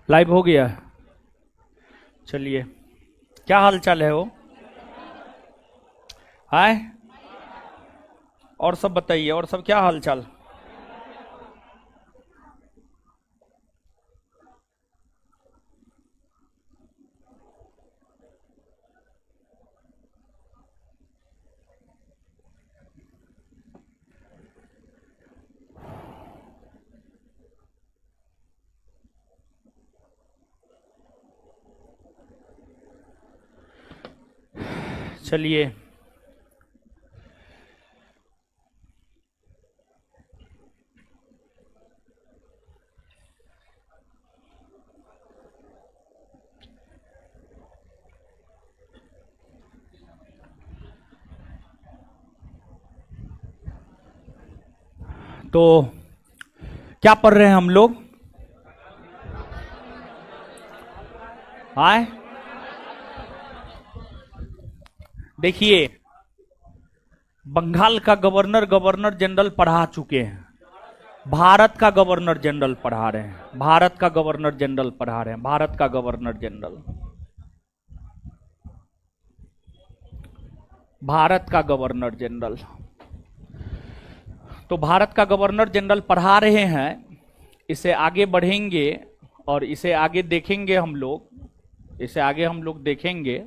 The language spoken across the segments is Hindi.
लाइव हो गया। चलिए, क्या हाल चाल है वो? हाय, और सब बताइए, और सब क्या हाल चाल? चलिए, तो क्या पढ़ रहे हैं हम लोग? हाय, देखिए, बंगाल का गवर्नर गवर्नर जनरल पढ़ा चुके हैं, भारत का गवर्नर जनरल पढ़ा रहे हैं, भारत का गवर्नर जनरल पढ़ा रहे हैं, भारत का गवर्नर जनरल, भारत का गवर्नर जनरल। तो भारत का गवर्नर जनरल पढ़ा रहे हैं, इसे आगे बढ़ेंगे और इसे आगे देखेंगे हम लोग, इसे आगे हम लोग देखेंगे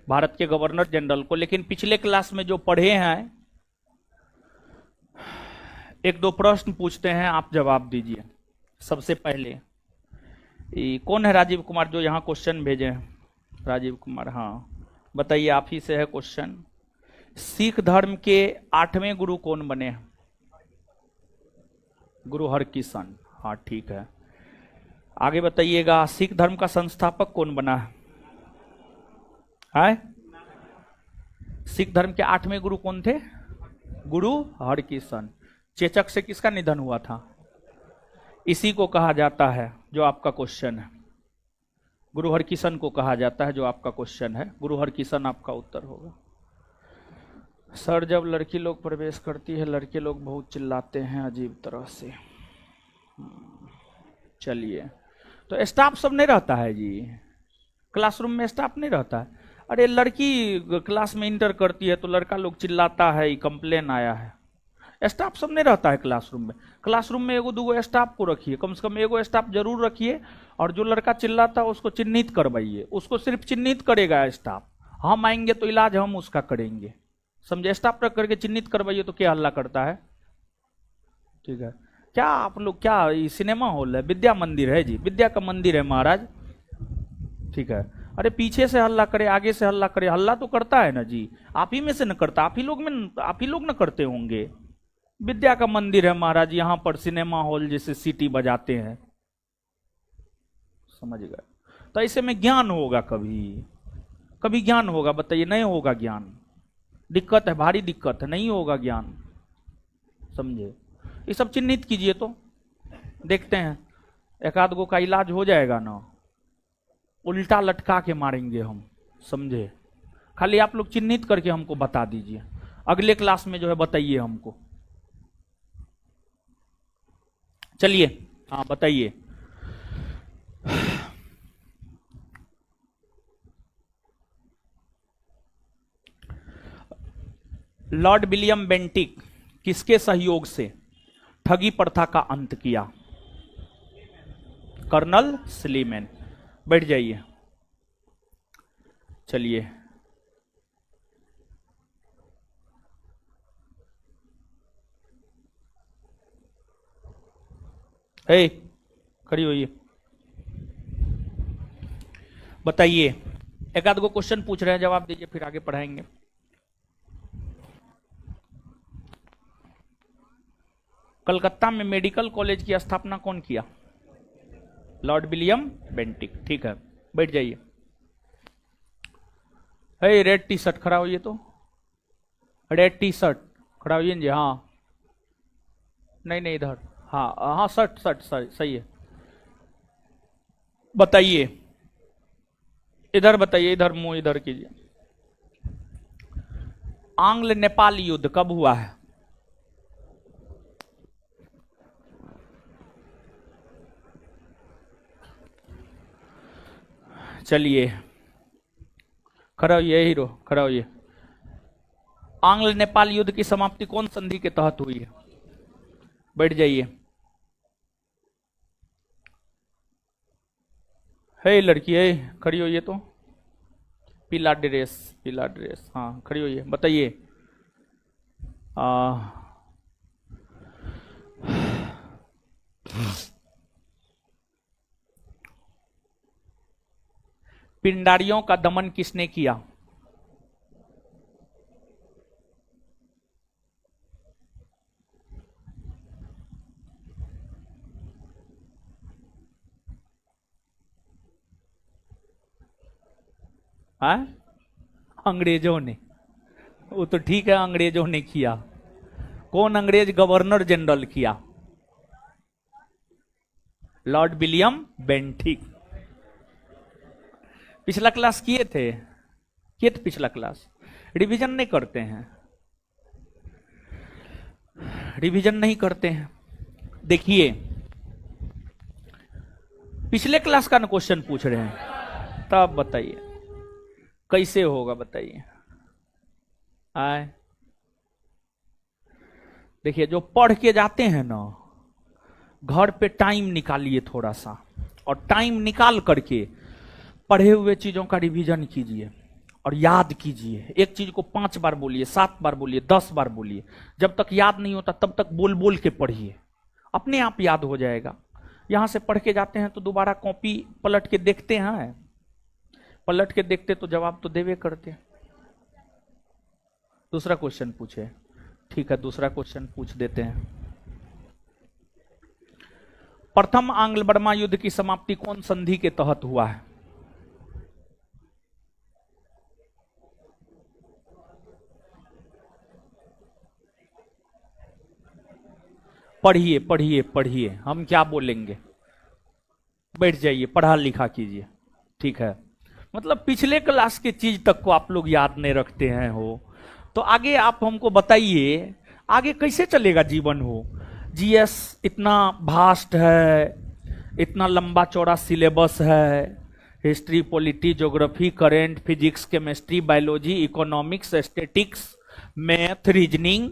भारत के गवर्नर जनरल को। लेकिन पिछले क्लास में जो पढ़े हैं, एक दो प्रश्न पूछते हैं, आप जवाब दीजिए। सबसे पहले कौन है? राजीव कुमार, जो यहाँ क्वेश्चन भेजे हैं। राजीव कुमार, हाँ बताइए, आप ही से है क्वेश्चन। सिख धर्म के 8वें गुरु कौन बने हैं? गुरु हरकिशन, हाँ ठीक है। आगे बताइएगा, सिख धर्म का संस्थापक कौन बना है? सिख धर्म के 8वें गुरु कौन थे? गुरु हरकिशन। चेचक से किसका निधन हुआ था? इसी को कहा जाता है जो आपका क्वेश्चन है, गुरु हरकिशन को कहा जाता है जो आपका क्वेश्चन है। गुरु हरकिशन आपका उत्तर होगा। सर, जब लड़की लोग प्रवेश करती है, लड़के लोग बहुत चिल्लाते हैं अजीब तरह से। चलिए, तो स्टाफ सब नहीं रहता है जी, क्लासरूम में स्टाफ नहीं रहता है। अरे लड़की क्लास में इंटर करती है तो लड़का लोग चिल्लाता है, ये कंप्लेन आया है। स्टाफ सब नहीं रहता है क्लासरूम में। क्लासरूम में एगो दूगो स्टाफ को रखिए, कम से कम एगो स्टाफ जरूर रखिए, और जो लड़का चिल्लाता है उसको चिन्हित करवाइए। उसको सिर्फ चिन्हित करेगा स्टाफ, हम आएंगे तो इलाज हम उसका करेंगे, समझे? स्टाफ रख करके चिन्हित करवाइए तो क्या हल्ला करता है? ठीक है। क्या आप लोग, क्या ये सिनेमा हॉल है? विद्या मंदिर है जी, विद्या का मंदिर है महाराज, ठीक है। अरे पीछे से हल्ला करे, आगे से हल्ला करे, हल्ला तो करता है ना जी, आप ही में से न करता, आप ही लोग न करते होंगे। विद्या का मंदिर है महाराज, यहाँ पर सिनेमा हॉल जैसे सीटी बजाते हैं, समझ गए? तो ऐसे में ज्ञान होगा, कभी ज्ञान होगा? बताइए, नहीं होगा ज्ञान? दिक्कत है, भारी दिक्कत है, नहीं होगा ज्ञान, समझे? ये सब चिन्हित कीजिए तो देखते हैं, एक आध गो का इलाज हो जाएगा ना। उल्टा लटका के मारेंगे हम, समझे? खाली आप लोग चिन्हित करके हमको बता दीजिए, अगले क्लास में जो है बताइए हमको। चलिए, हाँ बताइए। लॉर्ड विलियम बेंटिक किसके सहयोग से ठगी प्रथा का अंत किया? Colonel Sleeman. बैठ जाइए। चलिए, हे खड़ी होइए। बताइए, एक आध गो क्वेश्चन पूछ रहे हैं, जवाब दीजिए, फिर आगे पढ़ाएंगे। कलकत्ता में मेडिकल कॉलेज की स्थापना कौन किया? Lord William Bentinck. ठीक है, बैठ जाइए। हे रेड टी शर्ट खड़ा होइए तो। रेड टी शर्ट खड़ा होइए जी। हाँ, नहीं नहीं, इधर। हाँ हाँ, शर्ट शर्ट सही है। बताइए, इधर बताइए, इधर मुंह इधर कीजिए। आंग्ल नेपाल युद्ध कब हुआ है? चलिए, खड़ा होइए हीरो, खड़ा होइए। आंग्ल नेपाल युद्ध की समाप्ति कौन संधि के तहत हुई है? बैठ जाइए। हे लड़की, है खड़ी होइए तो। पीला ड्रेस, पीला ड्रेस, हाँ खड़ी होइए। बताइए, पिंडारियों का दमन किसने किया? अंग्रेजों ने। वो तो ठीक है, अंग्रेजों ने किया। कौन अंग्रेज गवर्नर जनरल किया? Lord William Bentinck. पिछला क्लास किए थे पिछला क्लास। रिवीजन नहीं करते हैं, रिवीजन नहीं करते हैं। देखिए, पिछले क्लास का ना क्वेश्चन पूछ रहे हैं, तब बताइए कैसे होगा, बताइए। आए देखिए, जो पढ़ के जाते हैं ना, घर पे टाइम निकालिए थोड़ा सा, और टाइम निकाल करके पढ़े हुए चीजों का रिवीजन कीजिए और याद कीजिए। एक चीज को 5 बार बोलिए, 7 बार बोलिए, 10 बार बोलिए। जब तक याद नहीं होता तब तक बोल बोल के पढ़िए, अपने आप याद हो जाएगा। यहां से पढ़ के जाते हैं तो दोबारा कॉपी पलट के देखते हैं, पलट के देखते तो जवाब तो देवे करते। दूसरा क्वेश्चन पूछे। ठीक है, दूसरा क्वेश्चन पूछ देते हैं। प्रथम आंग्ल बर्मा युद्ध की समाप्ति कौन संधि के तहत हुआ है? पढ़िए पढ़िए पढ़िए, हम क्या बोलेंगे। बैठ जाइए, पढ़ा लिखा कीजिए। ठीक है, मतलब पिछले क्लास के चीज तक को आप लोग याद नहीं रखते हैं हो, तो आगे आप हमको बताइए, आगे कैसे चलेगा जीवन हो। जीएस इतना भास्ट है, इतना लंबा चौड़ा सिलेबस है। History, polity, geography, current, physics, chemistry, biology, economics, statics, math, reasoning,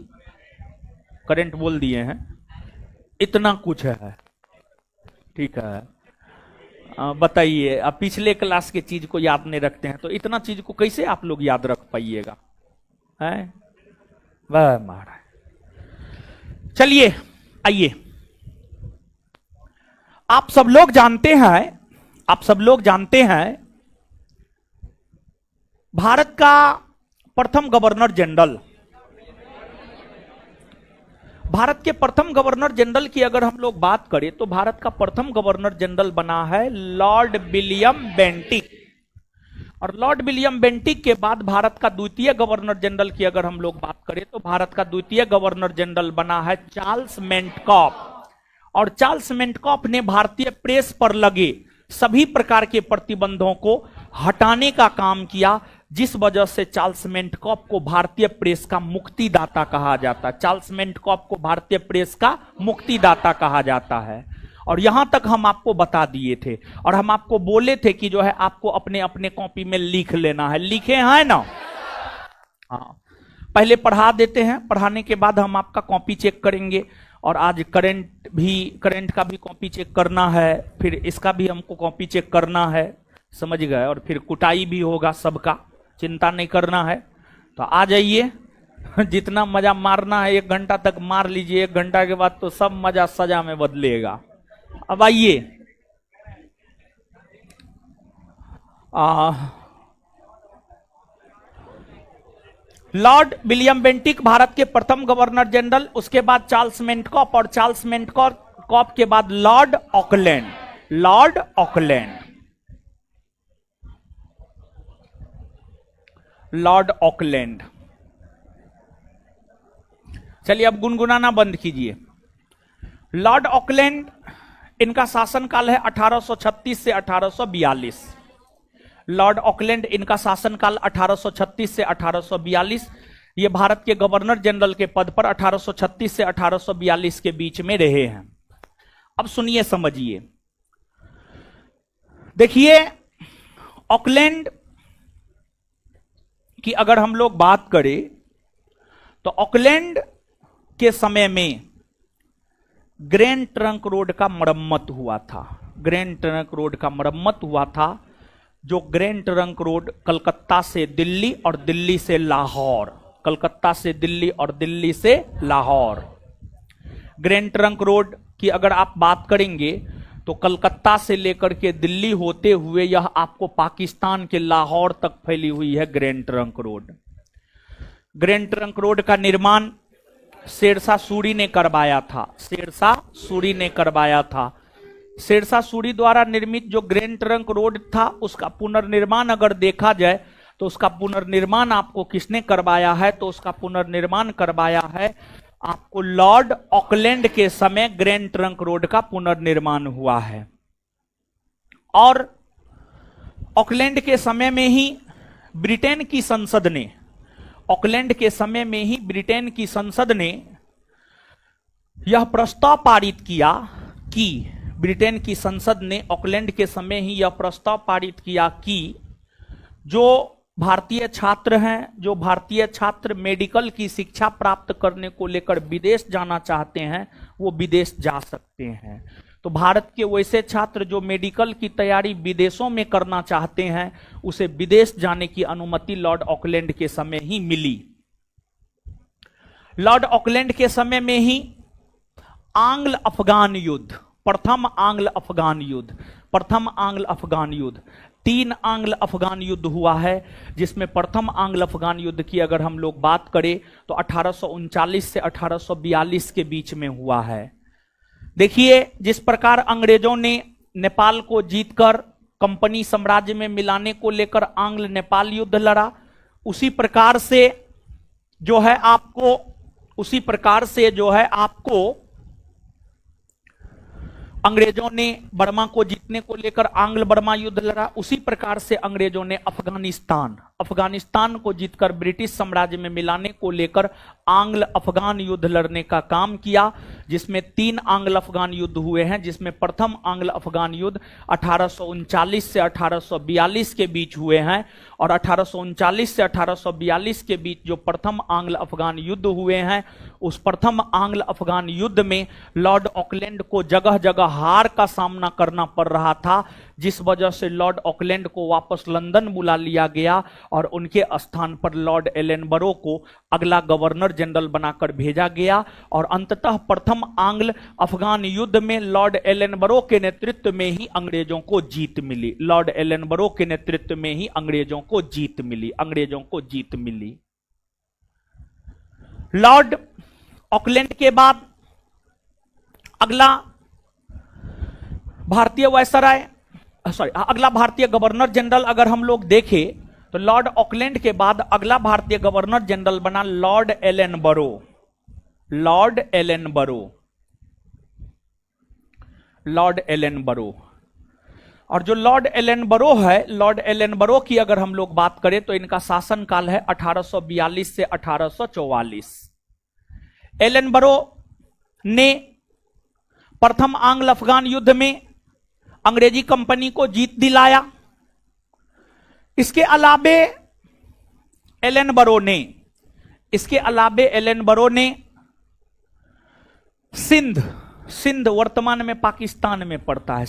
current बोल दिए हैं, इतना कुछ है। ठीक है, बताइए, आप पिछले क्लास के चीज को याद नहीं रखते हैं तो इतना चीज को कैसे आप लोग याद रख पाइएगा? है वह मारा। चलिए आइए, आप सब लोग जानते हैं, आप सब लोग जानते हैं, भारत का प्रथम गवर्नर जनरल, भारत के प्रथम गवर्नर जनरल की अगर हम लोग बात करें तो भारत का प्रथम गवर्नर जनरल बना है लॉर्ड विलियम बेंटिक। और लॉर्ड विलियम बेंटिक के बाद भारत का द्वितीय गवर्नर जनरल की अगर हम लोग बात करें तो भारत का द्वितीय गवर्नर जनरल बना है चार्ल्स मेंटकॉफ। और चार्ल्स मेंटकॉफ ने भारतीय प्रेस पर लगे सभी प्रकार के प्रतिबंधों को हटाने का काम किया, जिस वजह से चार्ल्स मेंटकॉफ को भारतीय प्रेस का मुक्तिदाता कहा जाता है। चार्ल्स मेंटकॉफ को भारतीय प्रेस का मुक्तिदाता कहा जाता है। और यहां तक हम आपको बता दिए थे, और हम आपको बोले थे कि जो है आपको अपने अपने कॉपी में लिख लेना है। लिखे हैं ना? हाँ, पहले पढ़ा देते हैं, पढ़ाने के बाद हम आपका कॉपी चेक करेंगे। और आज करंट का भी कॉपी चेक करना है, फिर इसका भी हमको कॉपी चेक करना है, समझ गए। और फिर कुटाई भी होगा सबका, चिंता नहीं करना है। तो आ जाइए, जितना मजा मारना है 1 घंटा तक मार लीजिए, 1 घंटा के बाद तो सब मजा सजा में बदलेगा। अब आइए, लॉर्ड विलियम बेंटिक भारत के प्रथम गवर्नर जनरल, उसके बाद चार्ल्स मेंटकॉप, और चार्ल्स मेंटकॉप के बाद Lord Auckland. Lord Auckland, Lord Auckland. चलिए अब गुनगुनाना बंद कीजिए। लॉर्ड ऑकलैंड, इनका शासनकाल है 1836 से 1842। लॉर्ड ऑकलैंड, इनका शासनकाल 1836 से 1842। ये भारत के गवर्नर जनरल के पद पर 1836 से 1842 के बीच में रहे हैं। अब सुनिए, समझिए, देखिए, ऑकलैंड की अगर हम लोग बात करें तो ऑकलैंड के समय में ग्रैंड ट्रंक रोड का मरम्मत हुआ था। ग्रैंड ट्रंक रोड का मरम्मत हुआ था, जो ग्रैंड ट्रंक रोड कलकत्ता से दिल्ली और दिल्ली से लाहौर, कलकत्ता से दिल्ली और दिल्ली से लाहौर। ग्रैंड ट्रंक रोड की अगर आप बात करेंगे तो कलकत्ता से लेकर के दिल्ली होते हुए यह आपको पाकिस्तान के लाहौर तक फैली हुई है grand trunk road. Grand trunk road का निर्माण शेरशाह सूरी ने करवाया था। शेरशाह सूरी ने करवाया था। शेरशाह सूरी द्वारा निर्मित जो ग्रैंड ट्रंक रोड था, उसका पुनर्निर्माण अगर देखा जाए तो उसका पुनर्निर्माण आपको किसने करवाया है? तो उसका पुनर्निर्माण करवाया है आपको लॉर्ड ऑकलैंड के समय ग्रैंड ट्रंक रोड का पुनर्निर्माण हुआ है। और ऑकलैंड के समय में ही ब्रिटेन की संसद ने, ऑकलैंड के समय में ही ब्रिटेन की संसद ने यह प्रस्ताव पारित किया कि, ब्रिटेन की संसद ने ऑकलैंड के समय ही यह प्रस्ताव पारित किया कि जो भारतीय छात्र हैं, जो भारतीय छात्र मेडिकल की शिक्षा प्राप्त करने को लेकर विदेश जाना चाहते हैं, वो विदेश जा सकते हैं। तो भारत के वैसे छात्र जो मेडिकल की तैयारी विदेशों में करना चाहते हैं, उसे विदेश जाने की अनुमति लॉर्ड ऑकलैंड के समय ही मिली। लॉर्ड ऑकलैंड के समय में ही आंग्ल अफगान युद्ध, प्रथम आंग्ल अफगान युद्ध, प्रथम आंग्ल अफगान युद्ध, 3 आंग्ल अफगान युद्ध हुआ है, जिसमें प्रथम आंग्ल अफगान युद्ध की अगर हम लोग बात करें तो 1839 से 1842 के बीच में हुआ है। देखिए, जिस प्रकार अंग्रेजों ने नेपाल को जीतकर कंपनी साम्राज्य में मिलाने को लेकर आंग्ल नेपाल युद्ध लड़ा, उसी प्रकार से जो है आपको अंग्रेजों ने बर्मा को जीतने को लेकर आंग्ल बर्मा युद्ध लड़ा। उसी प्रकार से अंग्रेजों ने अफगानिस्तान को जीतकर ब्रिटिश साम्राज्य में मिलाने को लेकर आंग्ल अफगान युद्ध लड़ने का काम किया, जिसमें 3 आंग्ल अफगान युद्ध हुए हैं, जिसमें प्रथम आंग्ल अफगान युद्ध 1839 से 1842 के बीच हुए हैं। और 1839 से 1842 के बीच जो प्रथम आंग्ल अफगान युद्ध हुए हैं, उस प्रथम आंग्ल अफगान युद्ध में लॉर्ड ऑकलैंड को जगह जगह हार का सामना करना पड़ रहा था, जिस वजह से लॉर्ड ऑकलैंड को वापस लंदन बुला लिया गया और उनके स्थान पर लॉर्ड एलनबरो को अगला गवर्नर जनरल बनाकर भेजा गया। और अंततः प्रथम आंग्ल अफगान युद्ध में लॉर्ड एलनबरो के नेतृत्व में ही अंग्रेजों को जीत मिली। लॉर्ड एलनबरो के नेतृत्व में ही अंग्रेजों को जीत मिली, अंग्रेजों को जीत मिली। लॉर्ड ऑकलैंड के बाद अगला भारतीय वायसराय, अगला भारतीय गवर्नर जनरल अगर हम लोग देखें तो लॉर्ड ऑकलैंड के बाद अगला भारतीय गवर्नर जनरल बना Lord Ellenborough. Lord Ellenborough, Lord Ellenborough. और जो लॉर्ड एलनबरो है, लॉर्ड एलनबरो की अगर हम लोग बात करें तो इनका शासनकाल है 1842 से 1844। एलनबरो ने प्रथम आंग्ल अफगान युद्ध में अंग्रेजी कंपनी को जीत दिलाया। इसके अलावे एलनबरो ने इसके अलावे एलन बरो ने सिंध वर्तमान में पाकिस्तान में पड़ता है,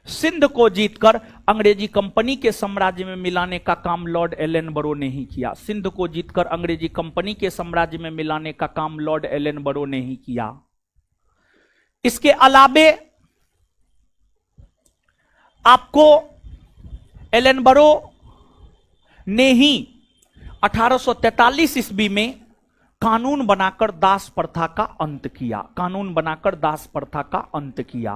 सिंध को जीतकर अंग्रेजी कंपनी के साम्राज्य में मिलाने का काम लॉर्ड एलन बरो ने ही किया। सिंध को जीतकर अंग्रेजी कंपनी के साम्राज्य में मिलाने का काम लॉर्ड एलन बरो ने ही किया। इसके अलावे आपको एलन बरो ने ही 1843 ईस्वी में कानून बनाकर दास प्रथा का अंत किया,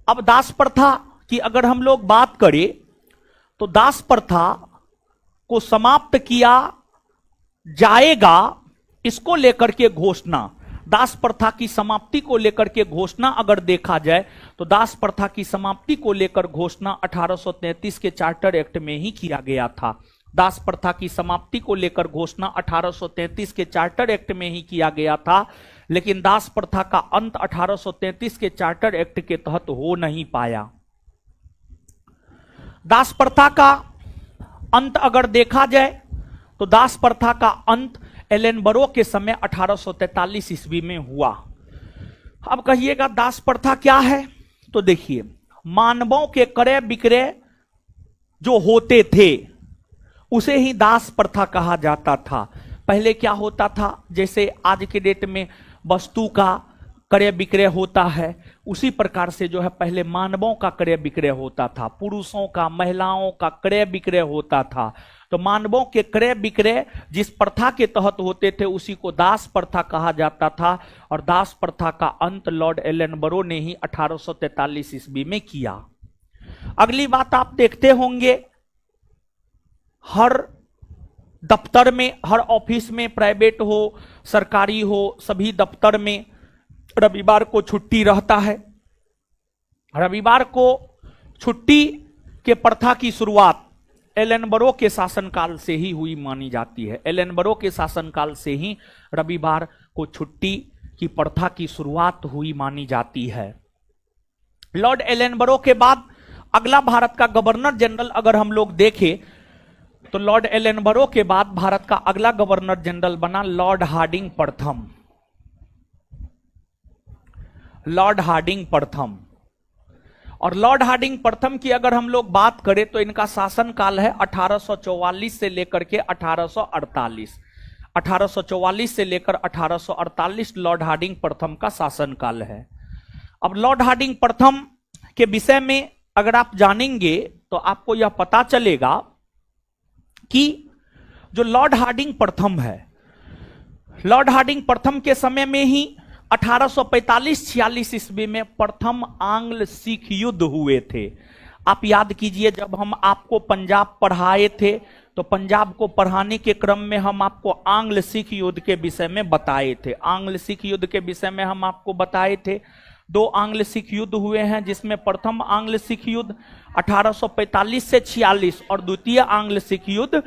अब दास प्रथा की अगर हम लोग बात करें तो दास प्रथा को समाप्त किया जाएगा, इसको लेकर के घोषणा, दास प्रथा की समाप्ति को लेकर के घोषणा अगर देखा जाए तो दास प्रथा की समाप्ति को लेकर घोषणा 1833 के चार्टर एक्ट में ही किया गया था। दास प्रथा की समाप्ति को लेकर घोषणा 1833 के चार्टर एक्ट में ही किया गया था, लेकिन दास प्रथा का अंत 1833 के चार्टर एक्ट के तहत हो नहीं पाया। दास प्रथा का अंत अगर देखा जाए तो दास प्रथा का अंत एलन बरो के समय 1843 ईस्वी में हुआ। अब कहिएगा दास प्रथा क्या है, तो देखिए मानवों के क्रय विक्रय जो होते थे उसे ही दास प्रथा कहा जाता था। पहले क्या होता था, जैसे आज के डेट में वस्तु का क्रय विक्रय होता है, उसी प्रकार से जो है पहले मानवों का क्रय विक्रय होता था, पुरुषों का महिलाओं का क्रय विक्रय होता था। तो मानवों के क्रय विक्रय जिस प्रथा के तहत होते थे उसी को दास प्रथा कहा जाता था, और दास प्रथा का अंत लॉर्ड एलन बरो ने ही 1843 ईस्वी में किया। अगली बात आप देखते होंगे, हर दफ्तर में, हर ऑफिस में, प्राइवेट हो सरकारी हो, सभी दफ्तर में रविवार को छुट्टी रहता है। रविवार को छुट्टी के प्रथा की शुरुआत एलन बरो के शासनकाल से ही हुई मानी जाती है। एलन बरो के शासनकाल से ही रविवार को छुट्टी की प्रथा की शुरुआत हुई मानी जाती है। लॉर्ड एलन बरो के बाद अगला भारत का गवर्नर जनरल अगर हम लोग देखें तो लॉर्ड एलन बरो के बाद भारत का अगला गवर्नर जनरल बना लॉर्ड हार्डिंग प्रथम। लॉर्ड हार्डिंग प्रथम, और लॉर्ड हार्डिंग प्रथम की अगर हम लोग बात करें तो इनका शासनकाल है 1844 से लेकर के 1848। 1844 से लेकर 1848 लॉर्ड हार्डिंग प्रथम का शासनकाल है। अब लॉर्ड हार्डिंग प्रथम के विषय में अगर आप जानेंगे तो आपको यह पता चलेगा कि जो लॉर्ड हार्डिंग प्रथम है, लॉर्ड हार्डिंग प्रथम के समय में ही 1845-46 ईस्वी में प्रथम आंग्ल सिख युद्ध हुए थे। आप याद कीजिए, जब हम आपको पंजाब पढ़ाए थे तो पंजाब को पढ़ाने के क्रम में हम आपको आंग्ल सिख युद्ध के विषय में बताए थे। आंग्ल सिख युद्ध के विषय में हम आपको बताए थे 2 आंग्ल सिख युद्ध हुए हैं, जिसमें प्रथम आंग्ल सिख युद्ध 1845 से 46 और द्वितीय आंग्ल सिख युद्ध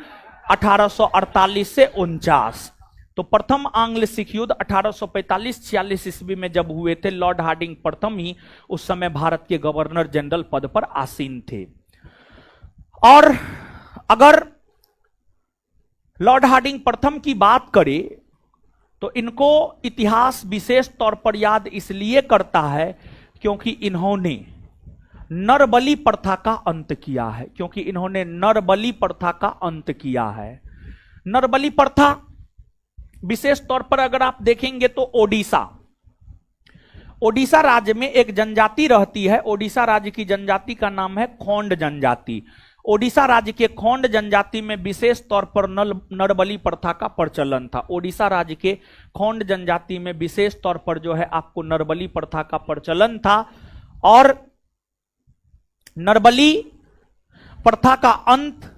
1848 से 49। तो प्रथम आंग्ल सिख युद्ध 1845-46 ईस्वी में जब हुए थे, लॉर्ड हार्डिंग प्रथम ही उस समय भारत के गवर्नर जनरल पद पर आसीन थे। और अगर लॉर्ड हार्डिंग प्रथम की बात करें तो इनको इतिहास विशेष तौर पर याद इसलिए करता है क्योंकि इन्होंने नरबलि प्रथा का अंत किया है, क्योंकि इन्होंने नरबलि प्रथा का अंत किया है। नरबलि प्रथा विशेष तौर पर अगर आप देखेंगे तो ओडिशा राज्य में एक जनजाति रहती है। ओडिशा राज्य की जनजाति का नाम है खोंड जनजाति। ओडिशा राज्य के खोंड जनजाति में विशेष तौर पर नरबलि प्रथा का प्रचलन था। ओडिशा राज्य के खोंड जनजाति में विशेष तौर पर जो है आपको नरबलि प्रथा का प्रचलन था, और नरबलि प्रथा का अंत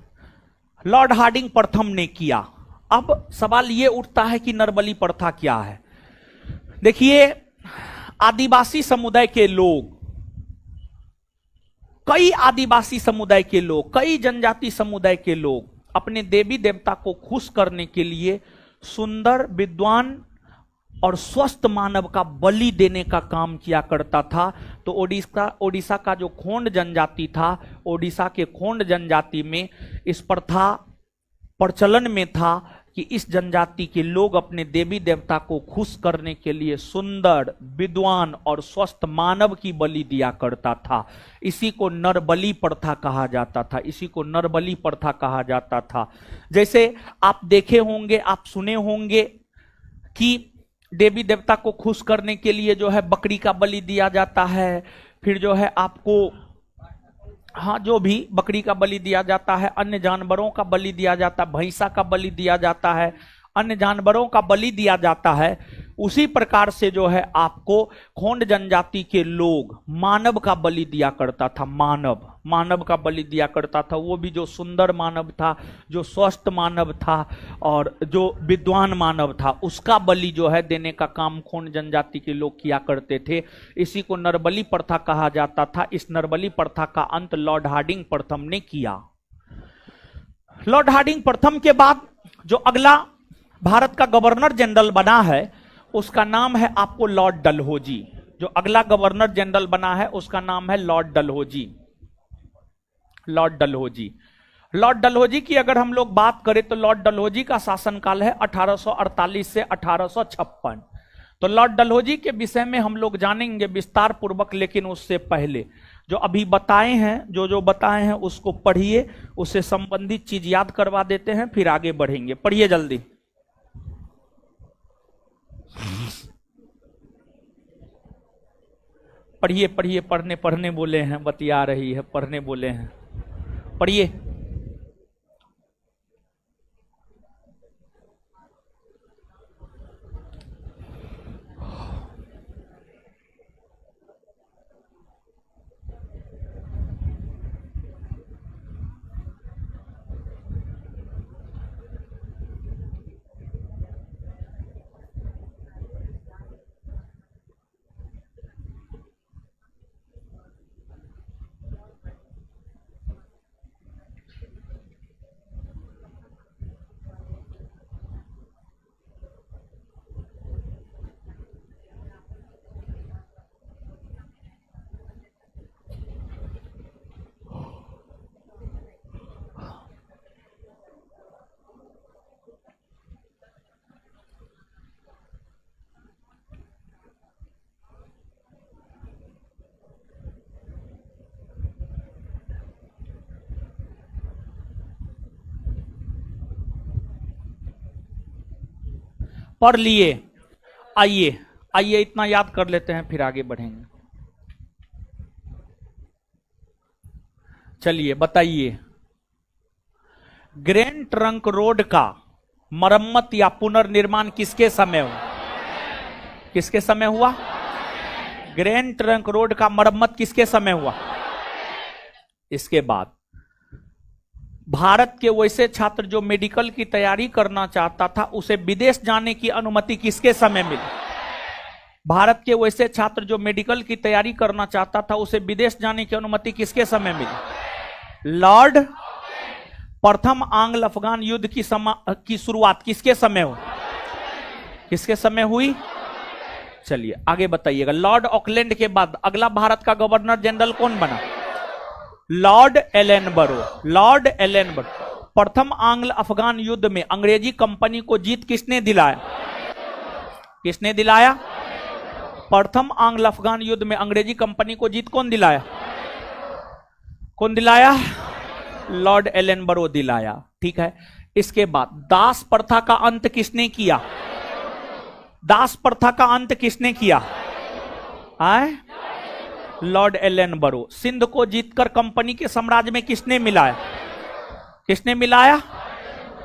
लॉर्ड हार्डिंग प्रथम ने किया। अब सवाल यह उठता है कि नरबलि प्रथा क्या है। देखिए, आदिवासी समुदाय के लोग, कई आदिवासी समुदाय के लोग, कई जनजाति समुदाय के लोग अपने देवी देवता को खुश करने के लिए सुंदर, विद्वान और स्वस्थ मानव का बलि देने का काम किया करता था। तो ओडिशा का जो खोंड जनजाति था, ओडिशा के खोंड जनजाति में इस प्रथा प्रचलन में था कि इस जनजाति के लोग अपने देवी देवता को खुश करने के लिए सुंदर, विद्वान और स्वस्थ मानव की बलि दिया करता था। इसी को नरबलि प्रथा कहा जाता था, इसी को नरबलि प्रथा कहा जाता था। जैसे आप देखे होंगे, आप सुने होंगे कि देवी देवता को खुश करने के लिए जो है बकरी का बलि दिया जाता है, फिर जो है आपको हाँ जो भी बकरी का बलि दिया जाता है, अन्य जानवरों का बलि दिया जाता है, भैंसा का बलि दिया जाता है, अन्य जानवरों का बलि दिया जाता है। उसी प्रकार से जो है आपको खोंड जनजाति के लोग मानव का बलि दिया करता था, मानव का बलि दिया करता था। वो भी जो सुंदर मानव था, जो स्वस्थ मानव था और जो विद्वान मानव था, उसका बलि जो है देने का काम खोंड जनजाति के लोग किया करते थे। इसी को नरबलि प्रथा कहा जाता था। इस नरबलि प्रथा का अंत लॉर्ड हार्डिंग प्रथम ने किया। लॉर्ड हार्डिंग प्रथम के बाद जो अगला भारत का गवर्नर जनरल बना है उसका नाम है आपको लॉर्ड डलहौजी। जो अगला गवर्नर जनरल बना है उसका नाम है Lord Dalhousie. Lord Dalhousie, Lord Dalhousie की अगर हम लोग बात करें तो लॉर्ड डलहौजी का शासनकाल है 1848 से 1856। तो लॉर्ड डलहौजी के विषय में हम लोग जानेंगे विस्तार पूर्वक, लेकिन उससे पहले जो अभी बताए हैं, जो बताए हैं उसको पढ़िए, उससे संबंधित चीज याद करवा देते हैं, फिर आगे बढ़ेंगे। पढ़िए जल्दी। पढ़िए पढ़िए, पढ़ने बोले हैं, बतिया रही है, पढ़ने बोले हैं, पढ़िए। पढ़ लिए। आइए आइए इतना याद कर लेते हैं, फिर आगे बढ़ेंगे। चलिए बताइए, ग्रैंड ट्रंक रोड का मरम्मत या पुनर्निर्माण किसके समय हुआ? किसके समय हुआ? ग्रैंड ट्रंक रोड का मरम्मत किसके समय हुआ? इसके बाद भारत के वैसे छात्र जो मेडिकल की तैयारी करना चाहता था उसे विदेश जाने की अनुमति किसके समय मिली? भारत के वैसे छात्र जो मेडिकल की तैयारी करना चाहता था उसे विदेश जाने की अनुमति किसके समय मिली? लॉर्ड प्रथम आंग्ल अफगान युद्ध की शुरुआत किसके समय हुई? किसके समय हुई? चलिए आगे बताइएगा। लॉर्ड ऑकलैंड के बाद अगला भारत का गवर्नर जनरल कौन बना? Lord Ellenborough. Lord Ellenborough. प्रथम आंग्ल अफगान युद्ध में अंग्रेजी कंपनी को जीत किसने दिलाया? किसने दिलाया? प्रथम आंग्ल अफगान युद्ध में अंग्रेजी कंपनी को जीत कौन दिलाया? कौन दिलाया? लॉर्ड एलेनबरो दिलाया। ठीक है। इसके बाद दास प्रथा का अंत किसने किया? दास प्रथा का अंत किसने किया? आए? Lord Ellenborough. सिंध को जीतकर कंपनी के साम्राज्य में किसने मिलाया? किसने मिलाया?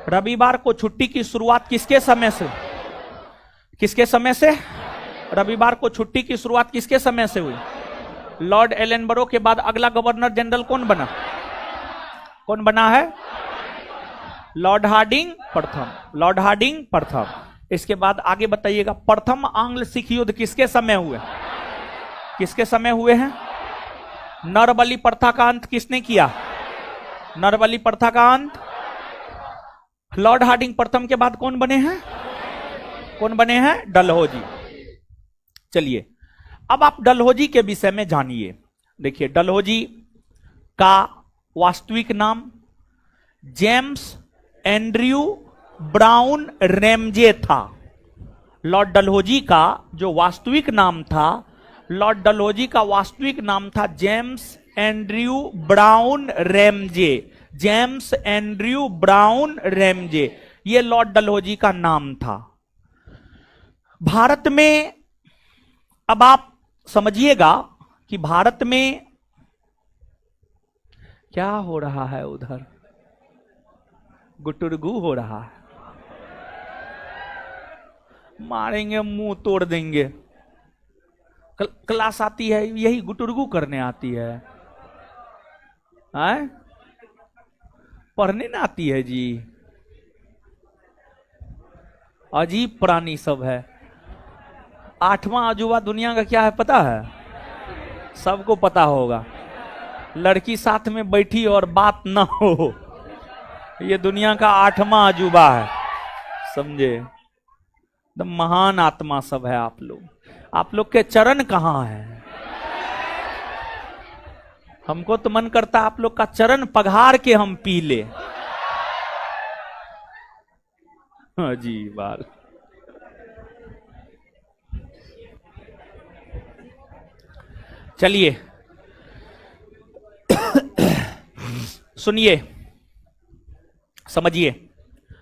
रविवार को छुट्टी की शुरुआत किसके समय से? किसके समय से? रविवार को छुट्टी की शुरुआत किसके समय से हुई? लॉर्ड एलेनबरो के बाद अगला गवर्नर जनरल कौन बना? कौन बना है? लॉर्ड हार्डिंग प्रथम। लॉर्ड हार्डिंग प्रथम। इसके बाद आगे बताइएगा, प्रथम आंग्ल सिख युद्ध किसके समय हुए? किसके समय हुए हैं? नरबलि प्रथा का अंत किसने किया? नरबलि प्रथा का अंत। लॉर्ड हार्डिंग प्रथम के बाद कौन बने हैं? कौन बने हैं? डलहौजी। चलिए अब आप डलहौजी के विषय में जानिए। देखिए डलहौजी का वास्तविक नाम जेम्स एंड्रयू ब्राउन रैमजे था। लॉर्ड डलहौजी का जो वास्तविक नाम था, लॉर्ड डलहौजी का वास्तविक नाम था James Andrew brown Ramsay. James Andrew brown Ramsay, ये लॉर्ड डलहौजी का नाम था। भारत में, अब आप समझिएगा कि भारत में क्या हो रहा है, उधर गुटुरगु हो रहा है, मारेंगे मुंह तोड़ देंगे। क्लास आती है यही गुटुरगु करने आती है, हैं? पढ़ने ना आती है जी। अजीब प्राणी सब है। 8वां अजूबा दुनिया का क्या है पता है? सबको पता होगा। लड़की साथ में बैठी और बात ना हो, ये दुनिया का 8वां अजूबा है, समझे? एकदम महान आत्मा सब है आप लोग। आप लोग के चरण कहाँ है? हमको तो मन करता आप लोग का चरण पघार के हम पी ले। जी बात। चलिए सुनिए, समझिए,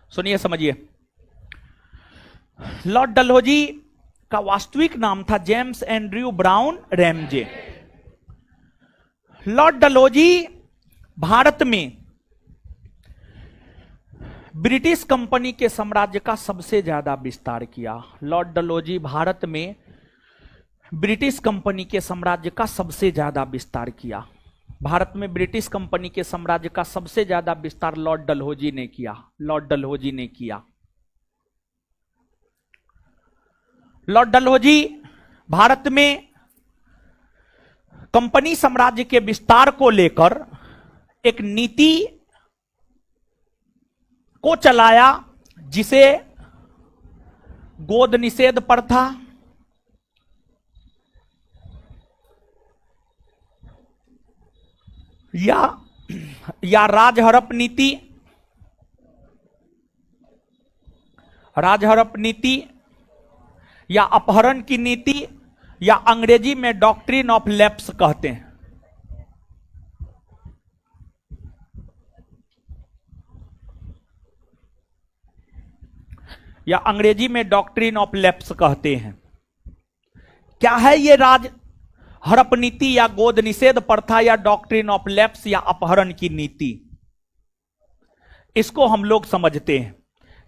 सुनिए समझिए। लॉर्ड डलहौजी का वास्तविक नाम था James Andrew brown Ramsay. Lord Dalhousie Bharat में ब्रिटिश कंपनी के साम्राज्य का सबसे ज्यादा विस्तार किया। लॉर्ड डलहौजी भारत में ब्रिटिश कंपनी के साम्राज्य का सबसे ज्यादा विस्तार किया। भारत में ब्रिटिश कंपनी के साम्राज्य का सबसे ज्यादा विस्तार लॉर्ड डलहौजी ने किया। लॉर्ड डलहौजी ने किया। लॉर्ड डलहौजी भारत में कंपनी साम्राज्य के विस्तार को लेकर एक नीति को चलाया जिसे गोद निषेध प्रथा, या राजहड़प नीति, राजहड़प नीति या अपहरण की नीति, या अंग्रेजी में डॉक्ट्रिन ऑफ लैप्स कहते हैं। या अंग्रेजी में डॉक्ट्रिन ऑफ लैप्स कहते हैं। क्या है ये राज हड़प नीति या गोद निषेध प्रथा या डॉक्ट्रिन ऑफ लैप्स या अपहरण की नीति? इसको हम लोग समझते हैं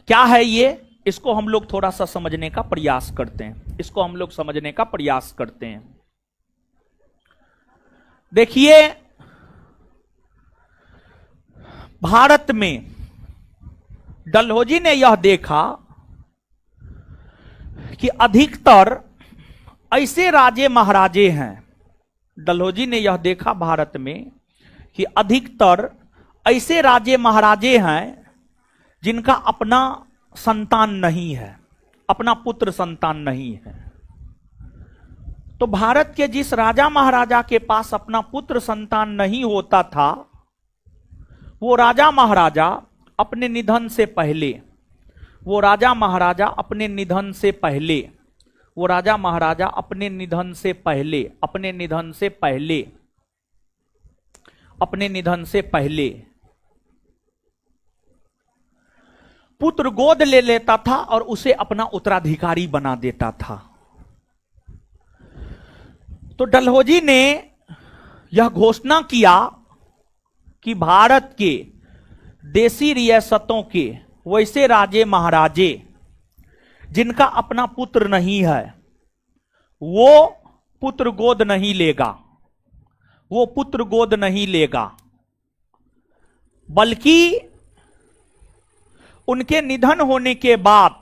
क्या है ये। इसको हम लोग थोड़ा सा समझने का प्रयास करते हैं। इसको हम लोग समझने का प्रयास करते हैं। देखिए, भारत में डलहौजी ने यह देखा कि अधिकतर ऐसे राजे महाराजे हैं। डलहौजी ने यह देखा भारत में कि अधिकतर ऐसे राजे महाराजे हैं जिनका अपना संतान नहीं है, अपना पुत्र संतान नहीं है। तो भारत के जिस राजा महाराजा के पास अपना पुत्र संतान नहीं होता था, वो राजा महाराजा अपने निधन से पहले, वो राजा महाराजा अपने निधन से पहले, वो राजा महाराजा अपने निधन से पहले, अपने निधन से पहले, अपने निधन से पहले पुत्र गोद ले लेता था और उसे अपना उत्तराधिकारी बना देता था। तो डलहौजी ने यह घोषणा किया कि भारत के देशी रियासतों के वैसे राजे महाराजे जिनका अपना पुत्र नहीं है, वो पुत्र गोद नहीं लेगा, वो पुत्र गोद नहीं लेगा, बल्कि उनके निधन होने के बाद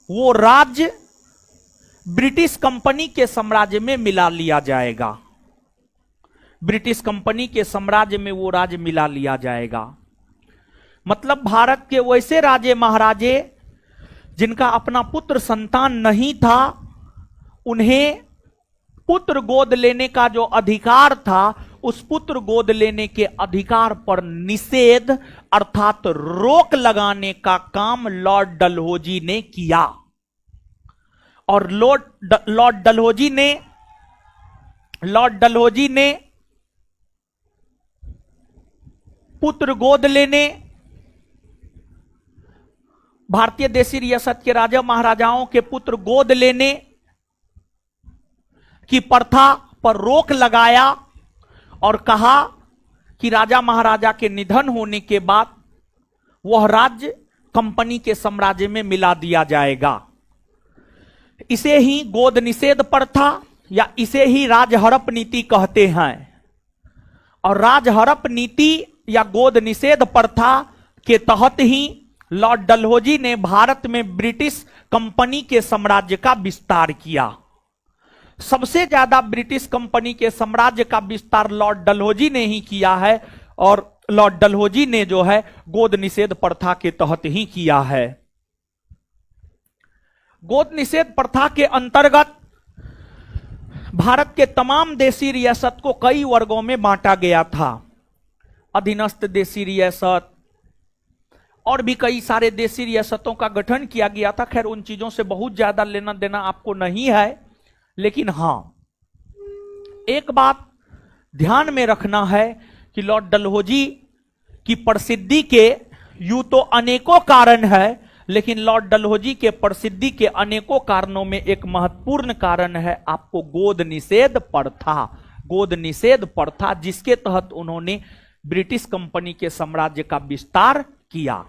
वो राज्य ब्रिटिश कंपनी के साम्राज्य में मिला लिया जाएगा। ब्रिटिश कंपनी के साम्राज्य में वो राज्य मिला लिया जाएगा। मतलब भारत के वैसे राजे महाराजे जिनका अपना पुत्र संतान नहीं था, उन्हें पुत्र गोद लेने का जो अधिकार था उस पुत्र गोद लेने के अधिकार पर निषेध अर्थात रोक लगाने का काम लॉर्ड डलहौजी ने किया। और लॉर्ड डलहौजी ने पुत्र गोद लेने, भारतीय देशी रियासत के राजा महाराजाओं के पुत्र गोद लेने की प्रथा पर रोक लगाया और कहा कि राजा महाराजा के निधन होने के बाद वह राज्य कंपनी के साम्राज्य में मिला दिया जाएगा। इसे ही गोद निषेध प्रथा या इसे ही राजहड़प नीति कहते हैं। और राजहड़प नीति या गोद निषेध प्रथा के तहत ही लॉर्ड डलहौजी ने भारत में ब्रिटिश कंपनी के साम्राज्य का विस्तार किया। सबसे ज्यादा ब्रिटिश कंपनी के साम्राज्य का विस्तार लॉर्ड डलहौजी ने ही किया है और लॉर्ड डलहौजी ने जो है गोद निषेध प्रथा के तहत ही किया है। गोद निषेध प्रथा के अंतर्गत भारत के तमाम देशी रियासत को कई वर्गों में बांटा गया था। अधीनस्थ देशी रियासत और भी कई सारे देशी रियासतों का गठन किया गया था। खैर उन चीजों से बहुत ज्यादा लेना देना आपको नहीं है, लेकिन हां एक बात ध्यान में रखना है कि लॉर्ड डलहौजी की प्रसिद्धि के यूं तो अनेकों कारण है, लेकिन लॉर्ड डलहौजी के प्रसिद्धि के अनेकों कारणों में एक महत्वपूर्ण कारण है आपको गोद निषेध प्रथा। गोद निषेध प्रथा जिसके तहत उन्होंने ब्रिटिश कंपनी के साम्राज्य का विस्तार किया।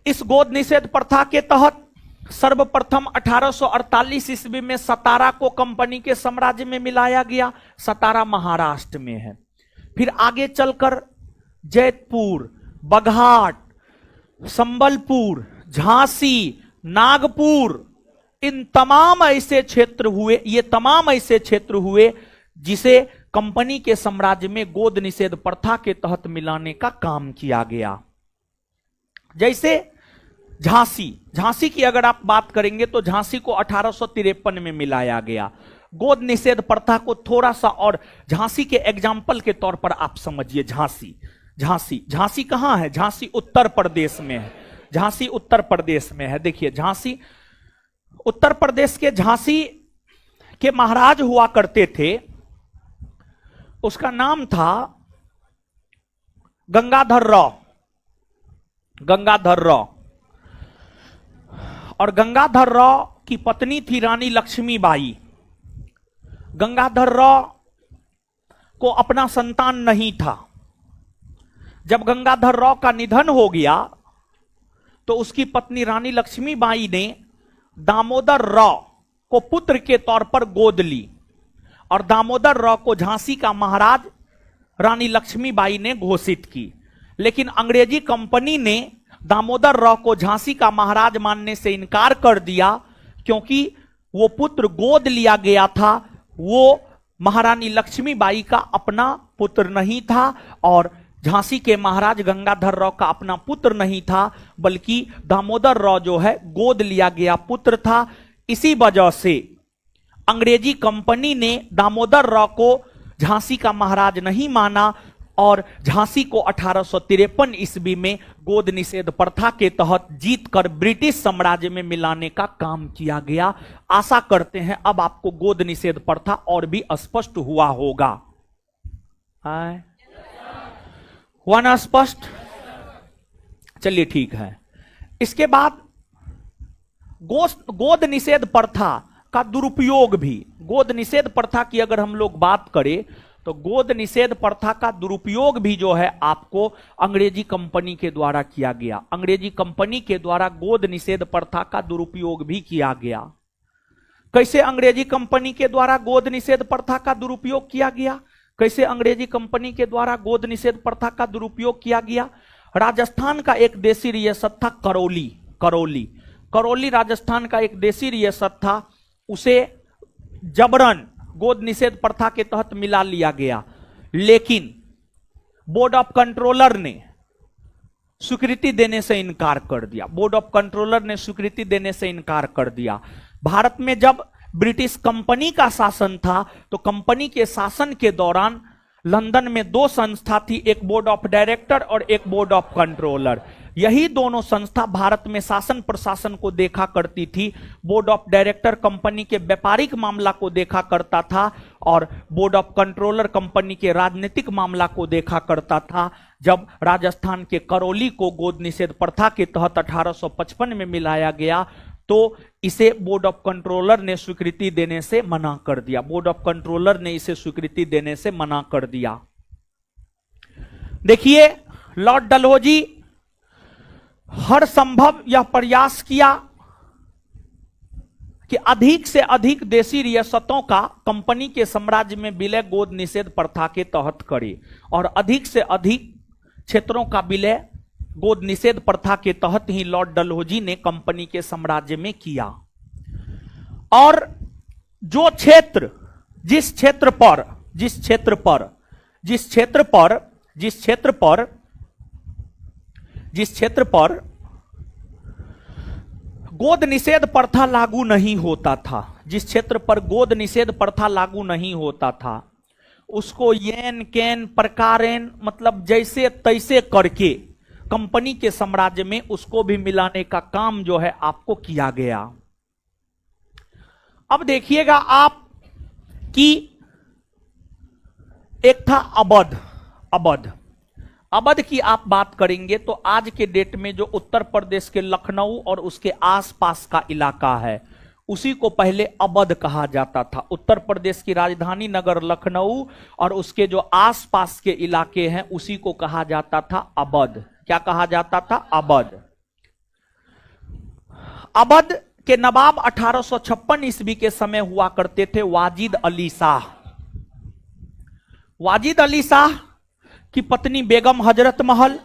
इस गोद निषेध प्रथा के तहत सर्वप्रथम 1848 ईस्वी में सतारा को कंपनी के साम्राज्य में मिलाया गया। सतारा महाराष्ट्र में है। फिर आगे चलकर जैतपुर, बघाट, संबलपुर, झांसी, नागपुर, इन तमाम ऐसे क्षेत्र हुए, ये तमाम ऐसे क्षेत्र हुए जिसे कंपनी के साम्राज्य में गोद निषेध प्रथा के तहत मिलाने का काम किया गया। जैसे झांसी की अगर आप बात करेंगे तो झांसी को 1853 में मिलाया गया। गोद निषेध प्रथा को थोड़ा सा और झांसी के एग्जाम्पल के तौर पर आप समझिए। झांसी कहां है? झांसी उत्तर प्रदेश में है। झांसी उत्तर प्रदेश में है। देखिए झांसी उत्तर प्रदेश के झांसी के महाराज हुआ करते थे, उसका नाम था गंगाधर राव। और गंगाधर राव की पत्नी थी रानी लक्ष्मीबाई। गंगाधर राव को अपना संतान नहीं था। जब गंगाधर राव का निधन हो गया तो उसकी पत्नी रानी लक्ष्मीबाई ने दामोदर राव को पुत्र के तौर पर गोद ली और दामोदर राव को झांसी का महाराज रानी लक्ष्मीबाई ने घोषित की। लेकिन अंग्रेजी कंपनी ने दामोदर राव को झांसी का महाराज मानने से इनकार कर दिया, क्योंकि वो पुत्र गोद लिया गया था, वो महारानी लक्ष्मीबाई का अपना पुत्र नहीं था और झांसी के महाराज गंगाधर राव का अपना पुत्र नहीं था, बल्कि दामोदर राव जो है गोद लिया गया पुत्र था। इसी वजह से अंग्रेजी कंपनी ने दामोदर राव को झांसी का महाराज नहीं माना और झांसी को 1853 ईस्वी में गोद निषेध प्रथा के तहत जीतकर ब्रिटिश साम्राज्य में मिलाने का काम किया गया। आशा करते हैं अब आपको गोद निषेध प्रथा और भी स्पष्ट हुआ होगा। हुआ ना स्पष्ट? चलिए ठीक है। इसके बाद गोद निषेध प्रथा का दुरुपयोग भी, गोद निषेध प्रथा की अगर हम लोग बात करें तो गोद निषेध प्रथा का दुरुपयोग भी जो है आपको अंग्रेजी कंपनी के द्वारा किया गया। अंग्रेजी कंपनी के द्वारा गोद निषेध प्रथा का दुरुपयोग भी किया गया। कैसे अंग्रेजी कंपनी के द्वारा गोद निषेध प्रथा का दुरुपयोग किया गया? कैसे अंग्रेजी कंपनी के द्वारा गोद निषेध प्रथा का दुरुपयोग किया गया? राजस्थान का एक देशी रियासत था करौली राजस्थान का एक देशी रियासत था, उसे जबरन गोद निषेध प्रथा के तहत मिला लिया गया। लेकिन बोर्ड ऑफ कंट्रोलर ने स्वीकृति देने से इनकार कर दिया। भारत में जब ब्रिटिश कंपनी का शासन था, तो कंपनी के शासन के दौरान लंदन में दो संस्था थी, एक बोर्ड ऑफ डायरेक्टर और एक बोर्ड ऑफ कंट्रोलर। यही दोनों संस्था भारत में शासन प्रशासन को देखा करती थी। बोर्ड ऑफ डायरेक्टर कंपनी के व्यापारिक मामला को देखा करता था और बोर्ड ऑफ कंट्रोलर कंपनी के राजनीतिक मामला को देखा करता था। जब राजस्थान के करौली को गोद निषेध प्रथा के तहत 1855 में मिलाया गया, तो इसे बोर्ड ऑफ कंट्रोलर ने स्वीकृति देने से मना कर दिया। बोर्ड ऑफ कंट्रोलर ने इसे स्वीकृति देने से मना कर दिया। देखिए, लॉर्ड डलहौजी हर संभव यह प्रयास किया कि अधिक से अधिक देशी रियासतों का कंपनी के साम्राज्य में विलय गोद निषेध प्रथा के तहत करे, और अधिक से अधिक क्षेत्रों का विलय गोद निषेध प्रथा के तहत ही लॉर्ड डलहौजी ने कंपनी के साम्राज्य में किया। और जो क्षेत्र जिस क्षेत्र पर गोद निषेध प्रथा लागू नहीं होता था, जिस क्षेत्र पर गोद निषेध प्रथा लागू नहीं होता था, उसको येन कैन प्रकारेन मतलब जैसे तैसे करके कंपनी के साम्राज्य में उसको भी मिलाने का काम जो है आपको किया गया। अब देखिएगा आप कि एक था अवध की आप बात करेंगे तो आज के डेट में जो उत्तर प्रदेश के लखनऊ और उसके आसपास का इलाका है, उसी को पहले अवध कहा जाता था। उत्तर प्रदेश की राजधानी नगर लखनऊ और उसके जो आसपास के इलाके हैं उसी को कहा जाता था अवध। क्या कहा जाता था? अवध। अवध के नवाब 1856 ईस्वी के समय हुआ करते थे वाजिद अली शाह। वाजिद अली शाह की पत्नी बेगम हजरत महल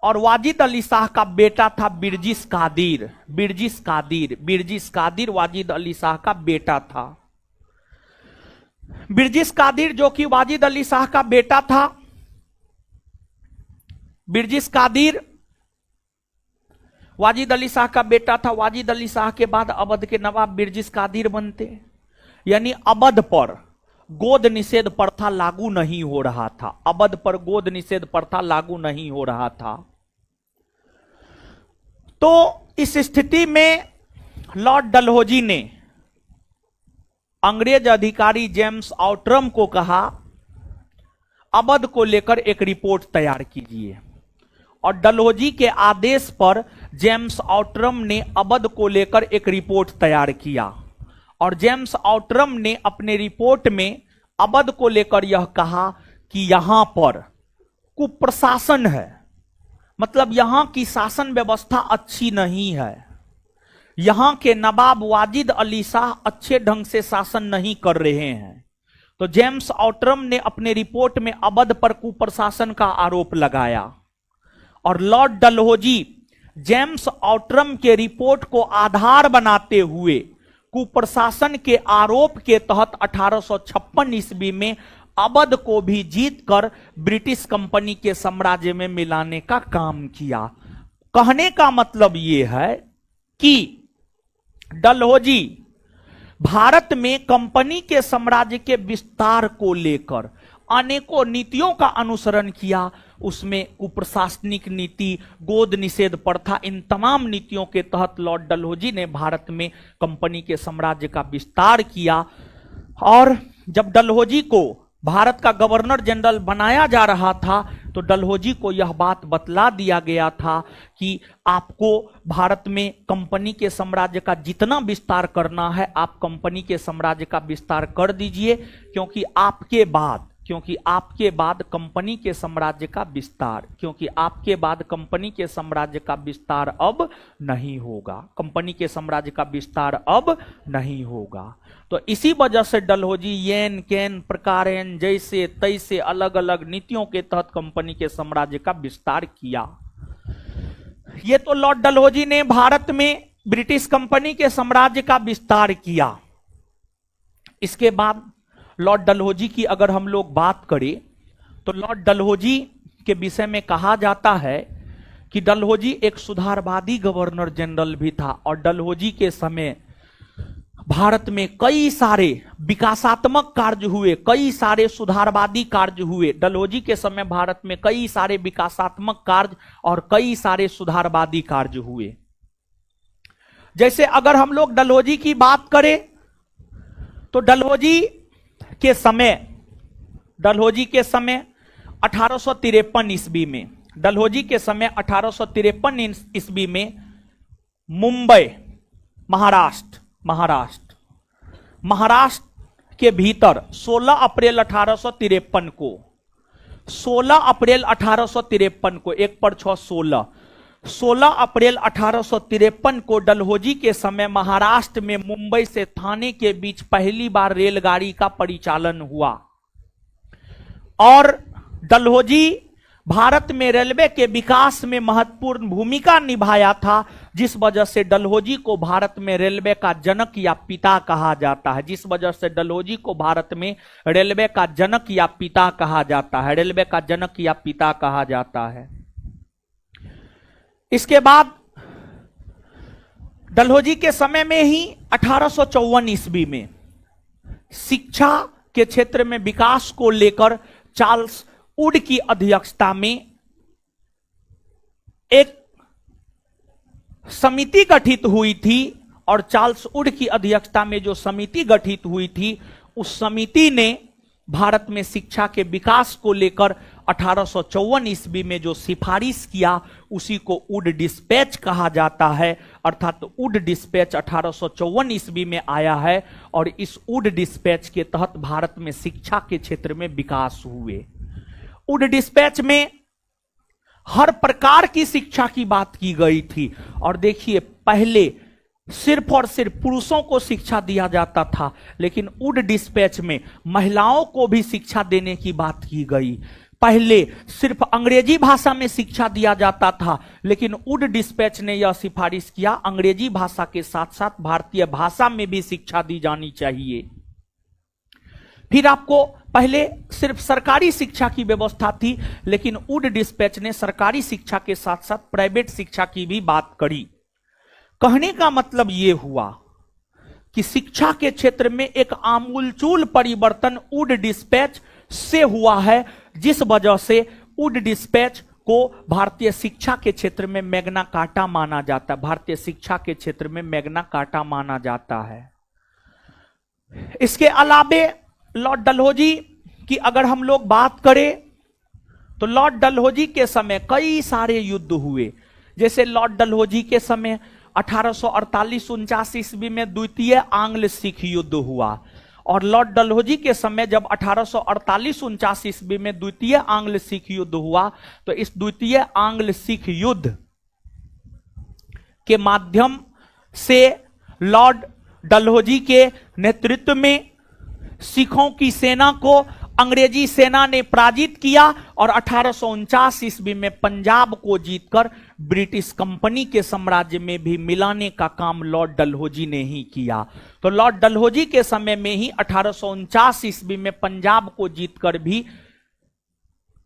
और वाजिद अली शाह का बेटा था बिरजिस कादिर वाजिद अली शाह का बेटा था। बिरजिस कादिर जो कि वाजिद अली शाह का बेटा था, बिरजिस कादिर वाजिद अली शाह का बेटा था। वाजिद अली शाह के बाद अवध के नवाब बिरजिस कादिर बनते, यानी अवध पर गोद निषेध प्रथा लागू नहीं हो रहा था। अवध पर गोद निषेध प्रथा लागू नहीं हो रहा था। तो इस स्थिति में लॉर्ड डलहौजी ने अंग्रेज अधिकारी जेम्स आउट्रम को कहा, अवध को लेकर एक रिपोर्ट तैयार कीजिए। और डलहौजी के आदेश पर जेम्स आउट्रम ने अवध को लेकर एक रिपोर्ट तैयार किया और जेम्स आउट्रम ने अपने रिपोर्ट में अवध को लेकर यह कहा कि यहां पर कुप्रशासन है, मतलब यहां की शासन व्यवस्था अच्छी नहीं है। यहां के नवाब वाजिद अली शाह अच्छे ढंग से शासन नहीं कर रहे हैं। तो जेम्स आउट्रम ने अपने रिपोर्ट में अवध पर कुप्रशासन का आरोप लगाया और लॉर्ड डलहौजी जेम्स आउट्रम के रिपोर्ट को आधार बनाते हुए कुप्रशासन के आरोप के तहत 1856 ईस्वी में अवध को भी जीतकर ब्रिटिश कंपनी के साम्राज्य में मिलाने का काम किया। कहने का मतलब यह है कि डलहौजी भारत में कंपनी के साम्राज्य के विस्तार को लेकर अनेकों नीतियों का अनुसरण किया। उसमें कुप्रशासनिक नीति, गोद निषेध प्रथा, इन तमाम नीतियों के तहत लॉर्ड डलहौजी ने भारत में कंपनी के साम्राज्य का विस्तार किया। और जब डलहौजी को भारत का गवर्नर जनरल बनाया जा रहा था तो डलहौजी को यह बात बतला दिया गया था कि आपको भारत में कंपनी के साम्राज्य का जितना विस्तार करना है आप कंपनी के साम्राज्य का विस्तार कर दीजिए, क्योंकि आपके बाद कंपनी के साम्राज्य का विस्तार अब नहीं होगा। कंपनी के साम्राज्य का विस्तार अब नहीं होगा। तो इसी वजह से डलहौजी येन कैन प्रकारेन जैसे तैसे अलग अलग नीतियों के तहत कंपनी के साम्राज्य का विस्तार किया। ये तो लॉर्ड डलहौजी ने भारत में ब्रिटिश कंपनी के साम्राज्य का विस्तार किया। इसके बाद लॉर्ड डलहौजी की अगर हम लोग बात करें तो लॉर्ड डलहौजी के विषय में कहा जाता है कि डलहौजी एक सुधारवादी गवर्नर जनरल भी था और डलहौजी के समय भारत में कई सारे विकासात्मक कार्य हुए, कई सारे सुधारवादी कार्य हुए। डलहौजी के समय भारत में कई सारे विकासात्मक कार्य और कई सारे सुधारवादी कार्य हुए। जैसे अगर हम लोग डलहौजी की बात करें तो डलहौजी के समय 1853 ईस्वी में, डलहौजी के समय 1853 ईस्वी में मुंबई महाराष्ट्र के भीतर 16 अप्रैल 1853 को 1 पर 6 16 अप्रैल 1853 को डलहौजी के समय महाराष्ट्र में मुंबई से थाने के बीच पहली बार रेलगाड़ी का परिचालन हुआ। और डलहौजी भारत में रेलवे के विकास में महत्वपूर्ण भूमिका निभाया था, जिस वजह से डलहौजी को भारत में रेलवे का जनक या पिता कहा जाता है। जिस वजह से डलहौजी को भारत में रेलवे का जनक या पिता कहा जाता है, रेलवे का जनक या पिता कहा जाता है। इसके बाद डलहौजी के समय में ही 1854 ईस्वी में शिक्षा के क्षेत्र में विकास को लेकर चार्ल्स वुड की अध्यक्षता में एक समिति गठित हुई थी। और चार्ल्स वुड की अध्यक्षता में जो समिति गठित हुई थी, उस समिति ने भारत में शिक्षा के विकास को लेकर 1854 ईस्वी में जो सिफारिश किया, उसी को वुड डिस्पैच कहा जाता है। अर्थात वुड डिस्पैच 1854 ईस्वी में आया है और इस वुड डिस्पैच के तहत भारत में शिक्षा के क्षेत्र में विकास हुए। वुड डिस्पैच में हर प्रकार की शिक्षा की बात की गई थी। और देखिए, पहले सिर्फ और सिर्फ पुरुषों को शिक्षा दिया जाता था, लेकिन वुड डिस्पैच में महिलाओं को भी शिक्षा देने की बात की गई। पहले सिर्फ अंग्रेजी भाषा में शिक्षा दिया जाता था, लेकिन वुड डिस्पैच ने यह सिफारिश किया अंग्रेजी भाषा के साथ साथ भारतीय भाषा में भी शिक्षा दी जानी चाहिए। फिर आपको पहले सिर्फ सरकारी शिक्षा की व्यवस्था थी, लेकिन वुड डिस्पैच ने सरकारी शिक्षा के साथ साथ प्राइवेट शिक्षा की भी बात करी। कहने का मतलब यह हुआ कि शिक्षा के क्षेत्र में एक आमूलचूल परिवर्तन वुड डिस्पैच से हुआ है, जिस वजह से वुड डिस्पैच को भारतीय शिक्षा के क्षेत्र में मैग्ना कार्टा माना जाता है। भारतीय शिक्षा के क्षेत्र में मैग्ना कार्टा माना जाता है। इसके अलावे लॉर्ड डलहौजी की अगर हम लोग बात करें तो लॉर्ड डलहौजी के समय कई सारे युद्ध हुए। जैसे लॉर्ड डलहौजी के समय 1848-49 ईस्वी में द्वितीय आंग्ल सिख युद्ध हुआ। और लॉर्ड डलहौजी के समय जब 1848-49 ईस्वी में द्वितीय आंग्ल सिख युद्ध हुआ, तो इस द्वितीय आंग्ल सिख युद्ध के माध्यम से लॉर्ड डलहौजी के नेतृत्व में सिखों की सेना को अंग्रेजी सेना ने पराजित किया और 1849 ईस्वी में पंजाब को जीतकर ब्रिटिश कंपनी के साम्राज्य में भी मिलाने का काम लॉर्ड डलहौजी ने ही किया। तो लॉर्ड डलहौजी के समय में ही 1849 ईस्वी में पंजाब को जीतकर भी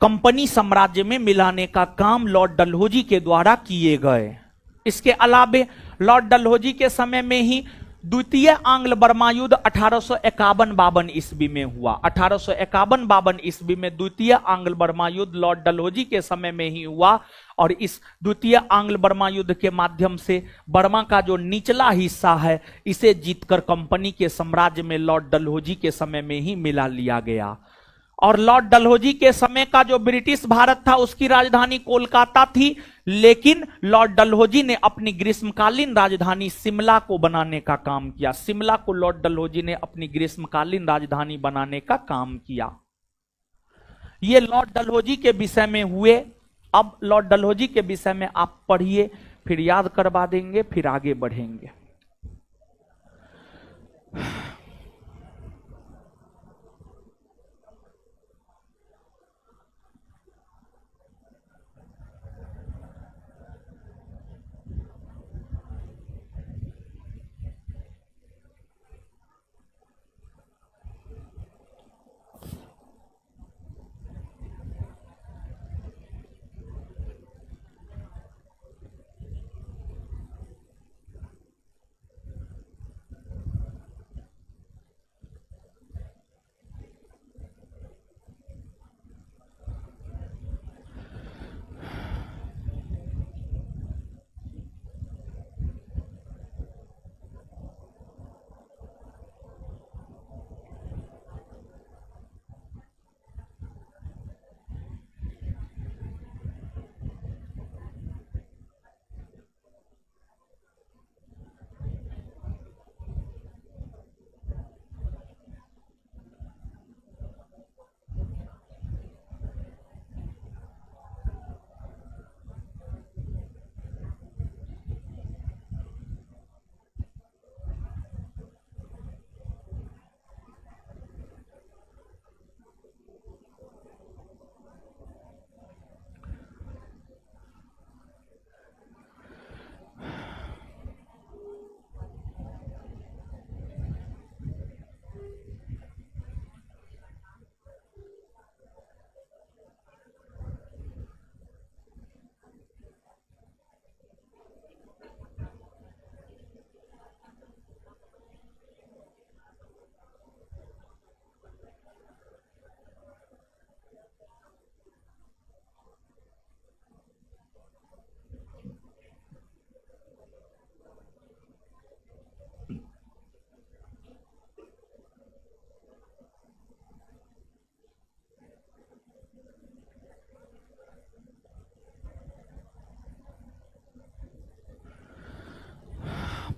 कंपनी साम्राज्य में मिलाने का काम लॉर्ड डलहौजी के द्वारा किए गए। इसके अलावे लॉर्ड डलहौजी के समय में ही द्वितीय आंग्ल बर्मा युद्ध 1851-52 ईस्वी में हुआ। 1851-52 ईस्वी में द्वितीय आंग्ल बर्मा युद्ध लॉर्ड डलहौजी के समय में ही हुआ। और इस द्वितीय आंग्ल बर्मा युद्ध के माध्यम से बर्मा का जो निचला हिस्सा है, इसे जीतकर कंपनी के साम्राज्य में लॉर्ड डलहौजी के समय में ही मिला लिया गया। और लॉर्ड डलहौजी के समय का जो ब्रिटिश भारत था, उसकी राजधानी कोलकाता थी, लेकिन लॉर्ड डलहौजी ने अपनी ग्रीष्मकालीन राजधानी शिमला को बनाने का काम किया। शिमला को लॉर्ड डलहौजी ने अपनी ग्रीष्मकालीन राजधानी बनाने का काम किया। ये लॉर्ड डलहौजी के विषय में हुए। अब लॉर्ड डलहौजी के विषय में आप पढ़िए, फिर याद करवा देंगे, फिर आगे बढ़ेंगे।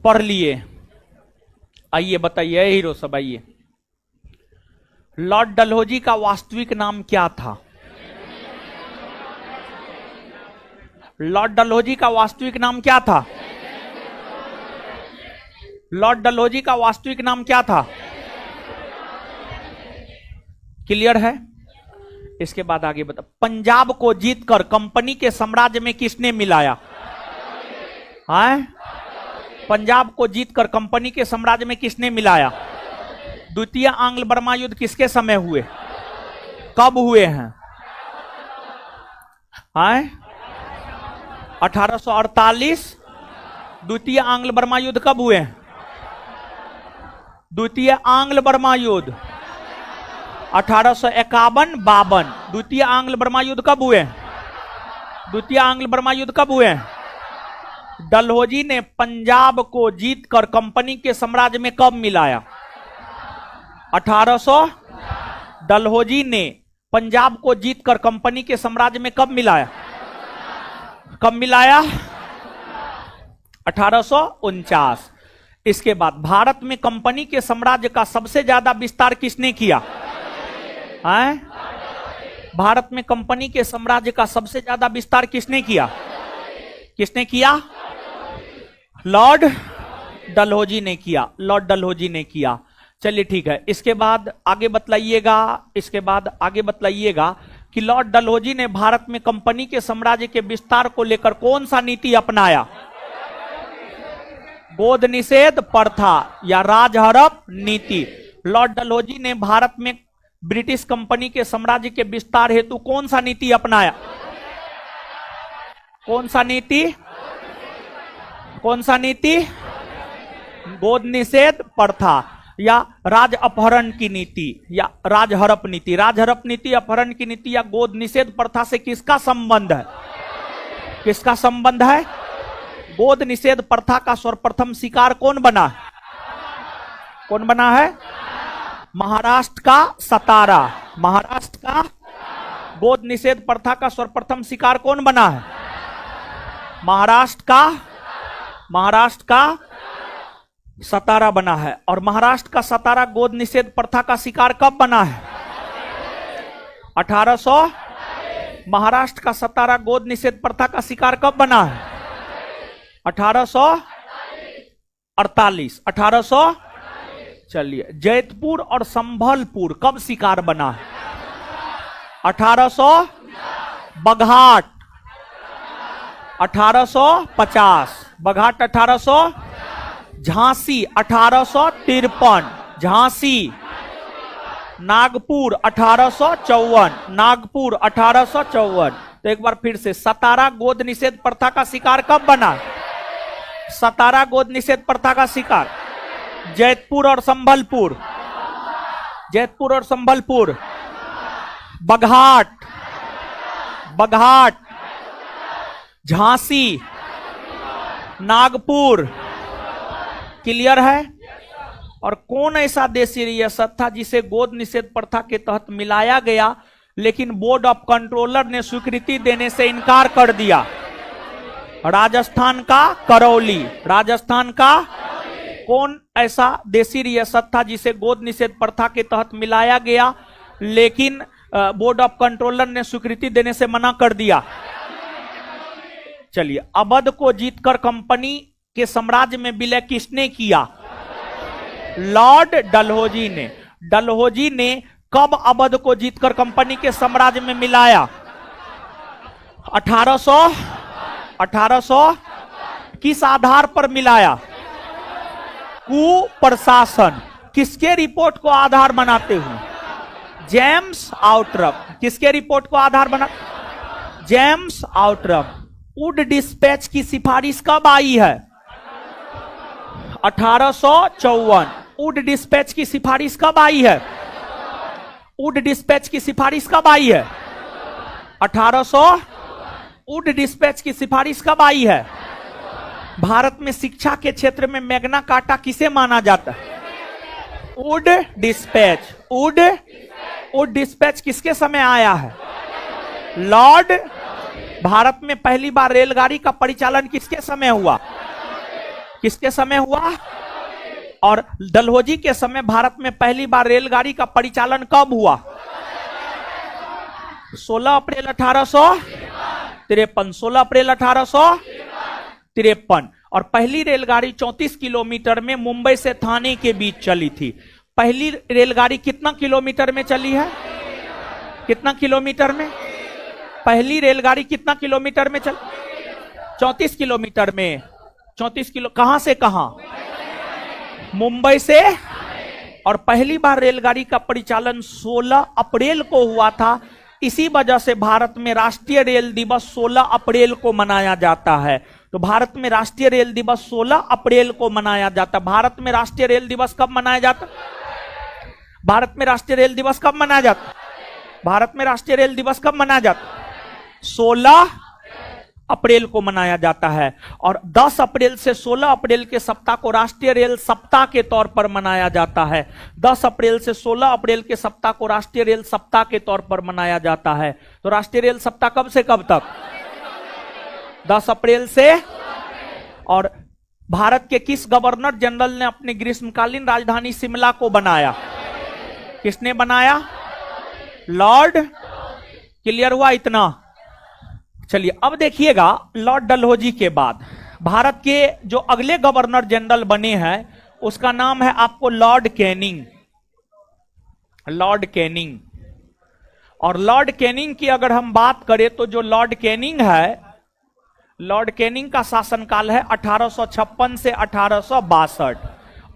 पढ़ लिए। आइए बताइए हीरो सब, आइए। लॉर्ड डलहौजी का वास्तविक नाम क्या था? लॉर्ड डलहौजी का वास्तविक नाम क्या था? लॉर्ड डलहौजी का वास्तविक नाम क्या था? क्लियर है? इसके बाद आगे बता। पंजाब को जीतकर कंपनी के साम्राज्य में किसने मिलाया? है? पंजाब को जीतकर कंपनी के साम्राज्य में किसने मिलाया? द्वितीय आंग्ल बर्मा युद्ध किसके समय हुए? कब हुए हैं? 1848। द्वितीय आंग्ल बर्मा युद्ध कब हुए हैं? द्वितीय आंग्ल बर्मा युद्ध 1851-52। द्वितीय आंग्ल बर्मा युद्ध कब हुए? द्वितीय आंग्ल बर्मा युद्ध कब हुए? डलहौजी ने पंजाब को जीतकर कंपनी के साम्राज्य में कब मिलाया? 1800। डलहौजी ने पंजाब को जीतकर कंपनी के साम्राज्य में कब मिलाया? कब मिलाया? 1849। इसके बाद भारत में कंपनी के साम्राज्य का सबसे ज्यादा विस्तार किसने किया? है? भारत में कंपनी के साम्राज्य का सबसे ज्यादा विस्तार किसने किया? किसने किया? लॉर्ड डलहौजी ने किया। लॉर्ड डलहौजी ने किया। चलिए ठीक है। इसके बाद आगे बतलाइएगा। इसके बाद आगे बतलाइएगा कि लॉर्ड डलहौजी ने भारत में कंपनी के साम्राज्य के विस्तार को लेकर कौन सा नीति अपनाया? गोद निषेध प्रथा या राजहड़प नीति। लॉर्ड डलहौजी ने भारत में ब्रिटिश कंपनी के साम्राज्य के विस्तार हेतु कौन सा नीति अपनाया? कौन सा नीति? कौन सा नीति? गोद निषेध प्रथा या राज अपहरण की नीति या राजहड़प नीति। राजहड़प नीति, अपहरण की नीति या गोद निषेध प्रथा से किसका संबंध है? किसका संबंध है? गोद निषेध प्रथा का सर्वप्रथम शिकार कौन बना है? कौन बना है? महाराष्ट्र का सतारा। महाराष्ट्र का गोद निषेध प्रथा का सर्वप्रथम शिकार कौन बना है? महाराष्ट्र का सतारा बना है। और महाराष्ट्र का सतारा गोद निषेध प्रथा का शिकार कब बना है? 1800। महाराष्ट्र का सतारा गोद निषेध प्रथा का शिकार कब बना है? 1848। 1800। चलिए, जैतपुर और संभलपुर कब शिकार बना है? 1800। बघाट 1850। बघाट 1800। झांसी 1853। झांसी। नागपुर 1854। नागपुर 1854। तो एक बार फिर से, सतारा गोद निषेध प्रथा का शिकार कब बना? सतारा गोद निषेध प्रथा का शिकार जैतपुर और संभलपुर। जैतपुर और संभलपुर। बघाट, बघाट, झांसी, नागपुर। क्लियर है? और कौन ऐसा देशी रियासत था जिसे गोद निषेध प्रथा के तहत मिलाया गया लेकिन बोर्ड ऑफ कंट्रोलर ने स्वीकृति देने से इनकार कर दिया? राजस्थान का करौली। राजस्थान का कौन ऐसा देशी रियासत था जिसे गोद निषेध प्रथा के तहत मिलाया गया लेकिन बोर्ड ऑफ कंट्रोलर ने स्वीकृति देने से मना कर दिया? चलिए, अवध को जीतकर कंपनी के साम्राज्य में विलय किसने किया? लॉर्ड डलहौजी ने। डलहौजी ने कब अवध को जीतकर कंपनी के साम्राज्य में मिलाया? 1800। 1800। किस आधार पर मिलाया? कुप्रशासन। किसके रिपोर्ट को आधार बनाते हुए? जेम्स आउट्रप। किसके रिपोर्ट को आधार बना? जेम्स आउट्रप। वुड डिस्पैच की सिफारिश कब आई है? 1854। वुड डिस्पैच की सिफारिश कब आई है? वुड डिस्पैच की सिफारिश कब आई है? 1800। वुड डिस्पैच की सिफारिश कब आई है? भारत में शिक्षा के क्षेत्र में मैग्ना कार्टा किसे माना जाता है? Wood dispatch. वुड डिस्पैच किसके समय आया है? लॉर्ड। भारत में पहली बार रेलगाड़ी का परिचालन किसके समय हुआ? किसके समय हुआ? और डलहौजी के समय भारत में पहली बार रेलगाड़ी का परिचालन कब हुआ? 16 अप्रैल 1853। 16 अप्रैल 1853। और पहली रेलगाड़ी 34 किलोमीटर में मुंबई से थाने के बीच चली थी। पहली रेलगाड़ी कितना किलोमीटर में चली है? कितना किलोमीटर में? पहली रेलगाड़ी कितना किलोमीटर में चली? 34 किलोमीटर में। 34 किलो, कहां से कहां? मुंबई से। और पहली बार रेलगाड़ी का परिचालन 16 अप्रैल को हुआ था। इसी वजह से भारत में राष्ट्रीय रेल दिवस 16 अप्रैल को मनाया जाता है। तो भारत में राष्ट्रीय रेल दिवस 16 अप्रैल को मनाया जाता है। भारत में राष्ट्रीय रेल दिवस कब मनाया जाता? भारत में राष्ट्रीय रेल दिवस कब मनाया जाता? भारत में राष्ट्रीय रेल दिवस कब मनाया जाता? 16 अप्रैल को मनाया जाता है। और 10 अप्रैल से 16 अप्रैल के सप्ताह को राष्ट्रीय रेल सप्ताह के तौर पर मनाया जाता है। 10 अप्रैल से 16 अप्रैल के सप्ताह को राष्ट्रीय रेल सप्ताह के तौर पर मनाया जाता है। तो राष्ट्रीय रेल सप्ताह कब से कब तक? 10 अप्रैल से। और भारत के किस गवर्नर जनरल ने अपनी ग्रीष्मकालीन राजधानी शिमला को बनाया? किसने बनाया? लॉर्ड। क्लियर हुआ इतना? चलिए अब देखिएगा, लॉर्ड डलहौजी के बाद भारत के जो अगले गवर्नर जनरल बने हैं उसका नाम है आपको लॉर्ड कैनिंग। Lord Canning. और लॉर्ड कैनिंग की अगर हम बात करें तो जो लॉर्ड कैनिंग है, लॉर्ड कैनिंग का शासनकाल है 1856 से 1862।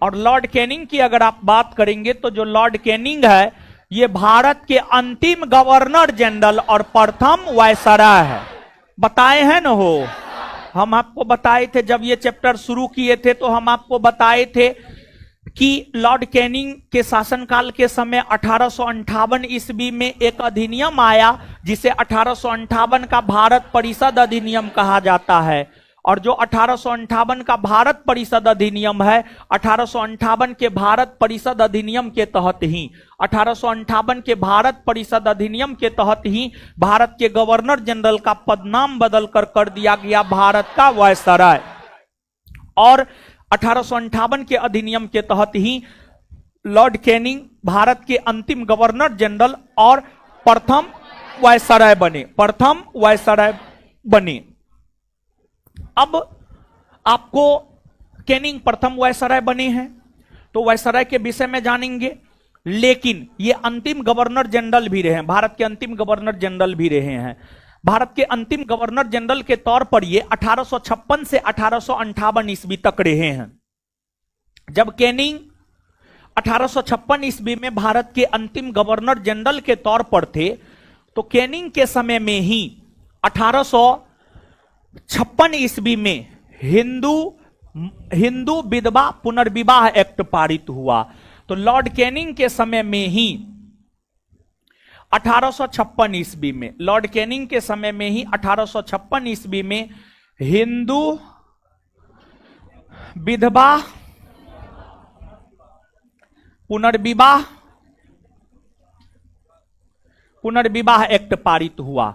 और लॉर्ड कैनिंग की अगर आप बात करेंगे तो जो लॉर्ड कैनिंग है ये भारत के अंतिम गवर्नर जनरल और प्रथम वायसराय है। बताए हैं ना हो, हम आपको बताए थे जब ये चैप्टर शुरू किए थे तो हम आपको बताए थे कि लॉर्ड कैनिंग के शासनकाल के समय 1858 ईस्वी में एक अधिनियम आया जिसे 1858 का भारत परिषद अधिनियम कहा जाता है। और जो 1858 का भारत परिषद अधिनियम है, 1858 के भारत परिषद अधिनियम के तहत ही 1858 के भारत परिषद अधिनियम के तहत ही भारत के गवर्नर जनरल का पदनाम बदलकर कर दिया गया भारत का वायसराय। और 1858 के अधिनियम के तहत ही लॉर्ड कैनिंग भारत के अंतिम गवर्नर जनरल और प्रथम वायसराय बने। प्रथम वायसराय बने। अब आपको कैनिंग प्रथम वायसराय बने हैं तो वायसराय के विषय में जानेंगे, लेकिन ये अंतिम गवर्नर जनरल भी रहे हैं। भारत के अंतिम गवर्नर जनरल भी रहे हैं। भारत के अंतिम गवर्नर जनरल के तौर पर ये 1856 से 1858 ईस्वी तक रहे हैं। जब कैनिंग 1856 ईस्वी में भारत के अंतिम गवर्नर जनरल के तौर पर थे तो कैनिंग के समय में ही 1856 ईस्वी में हिंदू विधवा पुनर्विवाह एक्ट पारित हुआ। तो लॉर्ड कैनिंग के समय में ही 1856 ईस्वी में, लॉर्ड कैनिंग के समय में ही 1856 ईस्वी में हिंदू विधवा पुनर्विवाह एक्ट पारित हुआ।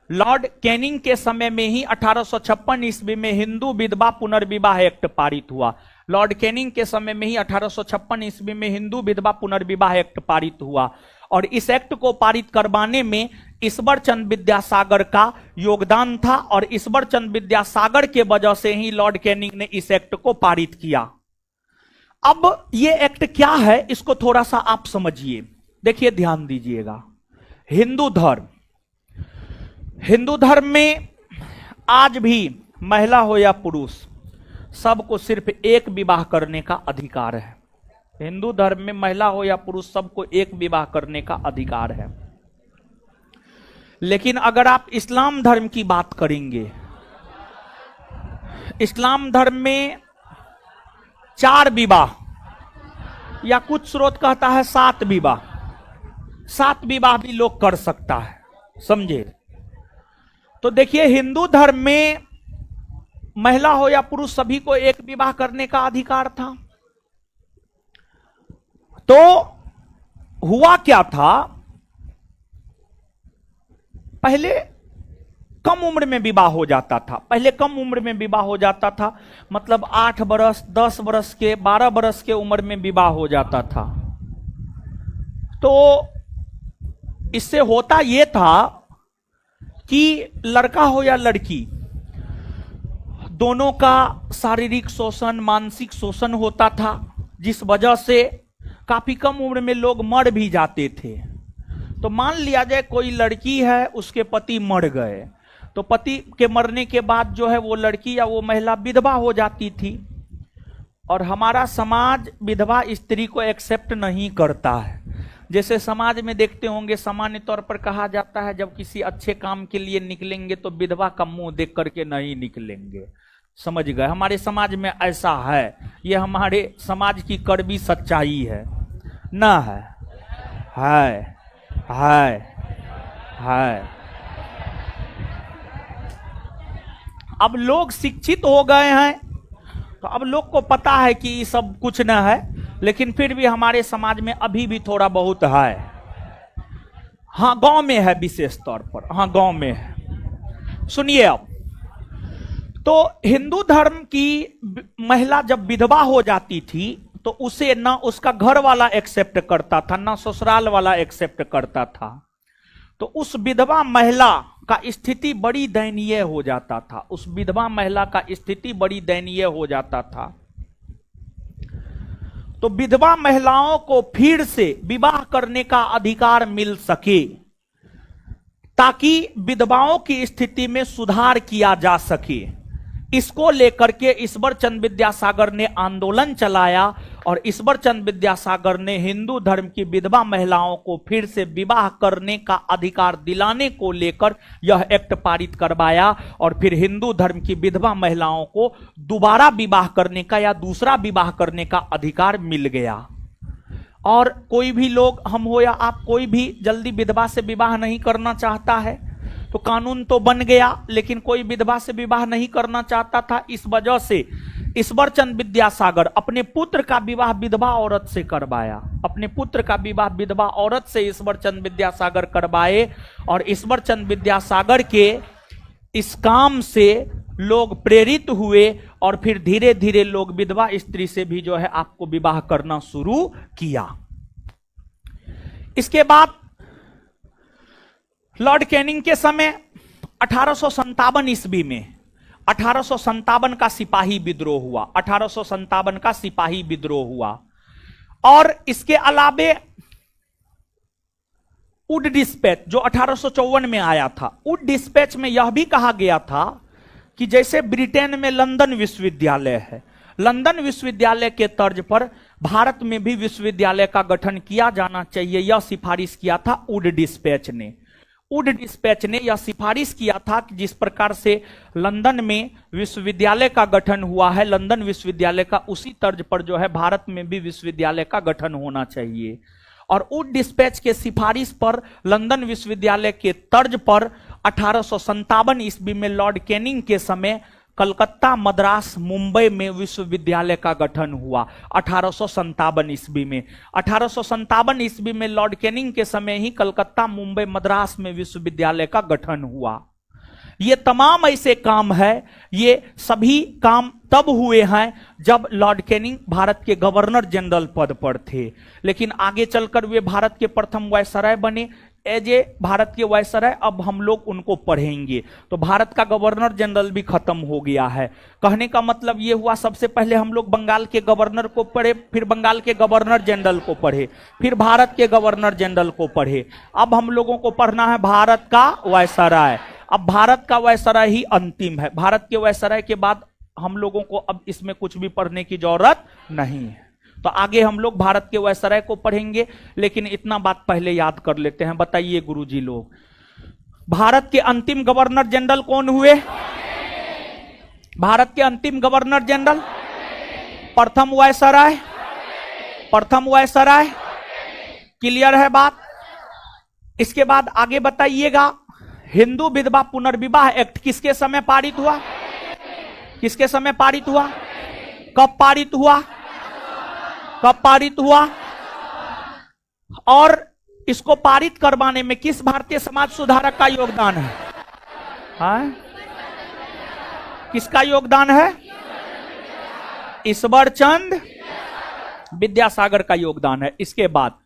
लॉर्ड कैनिंग के समय में ही 1856 ईस्वी में हिंदू विधवा पुनर्विवाह एक्ट पारित हुआ। लॉर्ड कैनिंग के समय में ही 1856 ईस्वी में हिंदू विधवा पुनर्विवाह एक्ट पारित हुआ। और इस एक्ट को पारित करवाने में ईश्वर चंद्र विद्यासागर का योगदान था और ईश्वर चंद्र विद्यासागर के वजह से ही लॉर्ड कैनिंग ने इस एक्ट को पारित किया। अब ये एक्ट क्या है इसको थोड़ा सा आप समझिए। देखिए ध्यान दीजिएगा। हिंदू धर्म में आज भी महिला हो या पुरुष सबको सिर्फ एक विवाह करने का अधिकार है। हिंदू धर्म में महिला हो या पुरुष सबको एक विवाह करने का अधिकार है। लेकिन अगर आप इस्लाम धर्म की बात करेंगे, इस्लाम धर्म में 4 विवाह या कुछ स्रोत कहता है 7 विवाह, 7 विवाह भी लोग कर सकता है, समझे। तो देखिए हिंदू धर्म में महिला हो या पुरुष सभी को एक विवाह करने का अधिकार था। तो हुआ क्या था, पहले कम उम्र में विवाह हो जाता था। पहले कम उम्र में विवाह हो जाता था, मतलब 8 बरस, 10 बरस के, 12 बरस के उम्र में विवाह हो जाता था। तो इससे होता यह था कि लड़का हो या लड़की, दोनों का शारीरिक शोषण, मानसिक शोषण होता था, जिस वजह से काफी कम उम्र में लोग मर भी जाते थे। तो मान लिया जाए कोई लड़की है, उसके पति मर गए, तो पति के मरने के बाद जो है वो लड़की या वो महिला विधवा हो जाती थी। और हमारा समाज विधवा स्त्री को एक्सेप्ट नहीं करता है। जैसे समाज में देखते होंगे, सामान्य तौर पर कहा जाता है जब किसी अच्छे काम के लिए निकलेंगे तो विधवा का मुंह देख करके नहीं निकलेंगे। समझ गए? हमारे समाज में ऐसा है, ये हमारे समाज की कड़वी सच्चाई है ना? है। अब लोग शिक्षित हो गए हैं, तो अब लोग को पता है कि ये सब कुछ न है, लेकिन फिर भी हमारे समाज में अभी भी थोड़ा बहुत है। हाँ, गांव में है, विशेष तौर पर। हाँ, गांव में है। सुनिए, अब तो हिंदू धर्म की महिला जब विधवा हो जाती थी तो उसे ना उसका घर वाला एक्सेप्ट करता था, ना ससुराल वाला एक्सेप्ट करता था। तो उस विधवा महिला का स्थिति बड़ी दयनीय हो जाता था। उस विधवा महिला का स्थिति बड़ी दयनीय हो जाता था। तो विधवा महिलाओं को फिर से विवाह करने का अधिकार मिल सके, ताकि विधवाओं की स्थिति में सुधार किया जा सके। इसको लेकर के ईश्वर चंद्र विद्यासागर ने आंदोलन चलाया और ईश्वर चंद्र विद्यासागर ने हिंदू धर्म की विधवा महिलाओं को फिर से विवाह करने का अधिकार दिलाने को लेकर यह एक्ट पारित करवाया। और फिर हिंदू धर्म की विधवा महिलाओं को दोबारा विवाह करने का या दूसरा विवाह करने का अधिकार मिल गया। और कोई भी लोग, हम हो या आप, कोई भी जल्दी विधवा से विवाह नहीं करना चाहता है। तो कानून तो बन गया, लेकिन कोई विधवा से विवाह नहीं करना चाहता था। इस वजह से ईश्वर चंद्र विद्यासागर अपने पुत्र का विवाह विधवा औरत से करवाया। अपने पुत्र का विवाह विधवा औरत से ईश्वर चंद्र विद्यासागर करवाए। और ईश्वर चंद्र विद्यासागर के इस काम से लोग प्रेरित हुए और फिर धीरे धीरे लोग विधवा स्त्री से भी जो है आपको विवाह करना शुरू किया। इसके बाद लॉर्ड कैनिंग के समय 1857 ईस्वी में 1857 का सिपाही विद्रोह हुआ। 1857 का सिपाही विद्रोह हुआ। और इसके अलावे वुड डिस्पैच जो 1854 में आया था, वुड डिस्पैच में यह भी कहा गया था कि जैसे ब्रिटेन में लंदन विश्वविद्यालय है, लंदन विश्वविद्यालय के तर्ज पर भारत में भी विश्वविद्यालय का गठन किया जाना चाहिए। यह सिफारिश किया था वुड डिस्पैच ने। वुड डिस्पैच ने यह सिफारिश किया था कि जिस प्रकार से लंदन में विश्वविद्यालय का गठन हुआ है, लंदन विश्वविद्यालय का, उसी तर्ज पर जो है भारत में भी विश्वविद्यालय का गठन होना चाहिए। और वुड डिस्पैच के सिफारिश पर लंदन विश्वविद्यालय के तर्ज पर 1857 ईस्वी में लॉर्ड कैनिंग के समय कलकत्ता, मद्रास, मुंबई में विश्वविद्यालय का गठन हुआ। 1857 ईस्वी में 1857 ईस्वी में लॉर्ड कैनिंग के समय ही कलकत्ता, मुंबई, मद्रास में विश्वविद्यालय का गठन हुआ। ये तमाम ऐसे काम है, ये सभी काम तब हुए हैं जब लॉर्ड कैनिंग भारत के गवर्नर जनरल पद पर थे। लेकिन आगे चलकर वे भारत के प्रथम वायसराय बने। एज ए भारत के वायसराय अब हम लोग उनको पढ़ेंगे। तो भारत का गवर्नर जनरल भी खत्म हो गया है। कहने का मतलब ये हुआ, सबसे पहले हम लोग बंगाल के गवर्नर को पढ़े, फिर बंगाल के गवर्नर जनरल को पढ़े, फिर भारत के गवर्नर जनरल को पढ़े। अब हम लोगों को पढ़ना है भारत का वायसराय। अब भारत का वायसराय ही अंतिम है। भारत के वायसराय के बाद हम लोगों को अब इसमें कुछ भी पढ़ने की जरूरत नहीं है। तो आगे हम लोग भारत के वायसराय को पढ़ेंगे, लेकिन इतना बात पहले याद कर लेते हैं। बताइए गुरुजी लोग, भारत के अंतिम गवर्नर जनरल कौन हुए? भारत के अंतिम गवर्नर जनरल, प्रथम वायसराय, प्रथम वायसराय। क्लियर है बात? इसके बाद आगे बताइएगा, हिंदू विधवा पुनर्विवाह एक्ट किसके समय पारित हुआ? किसके समय पारित हुआ? कब पारित हुआ? कब पारित हुआ? और इसको पारित करवाने में किस भारतीय समाज सुधारक का योगदान है? हाँ, किसका योगदान है? ईश्वर चंद विद्यासागर का योगदान है। इसके बाद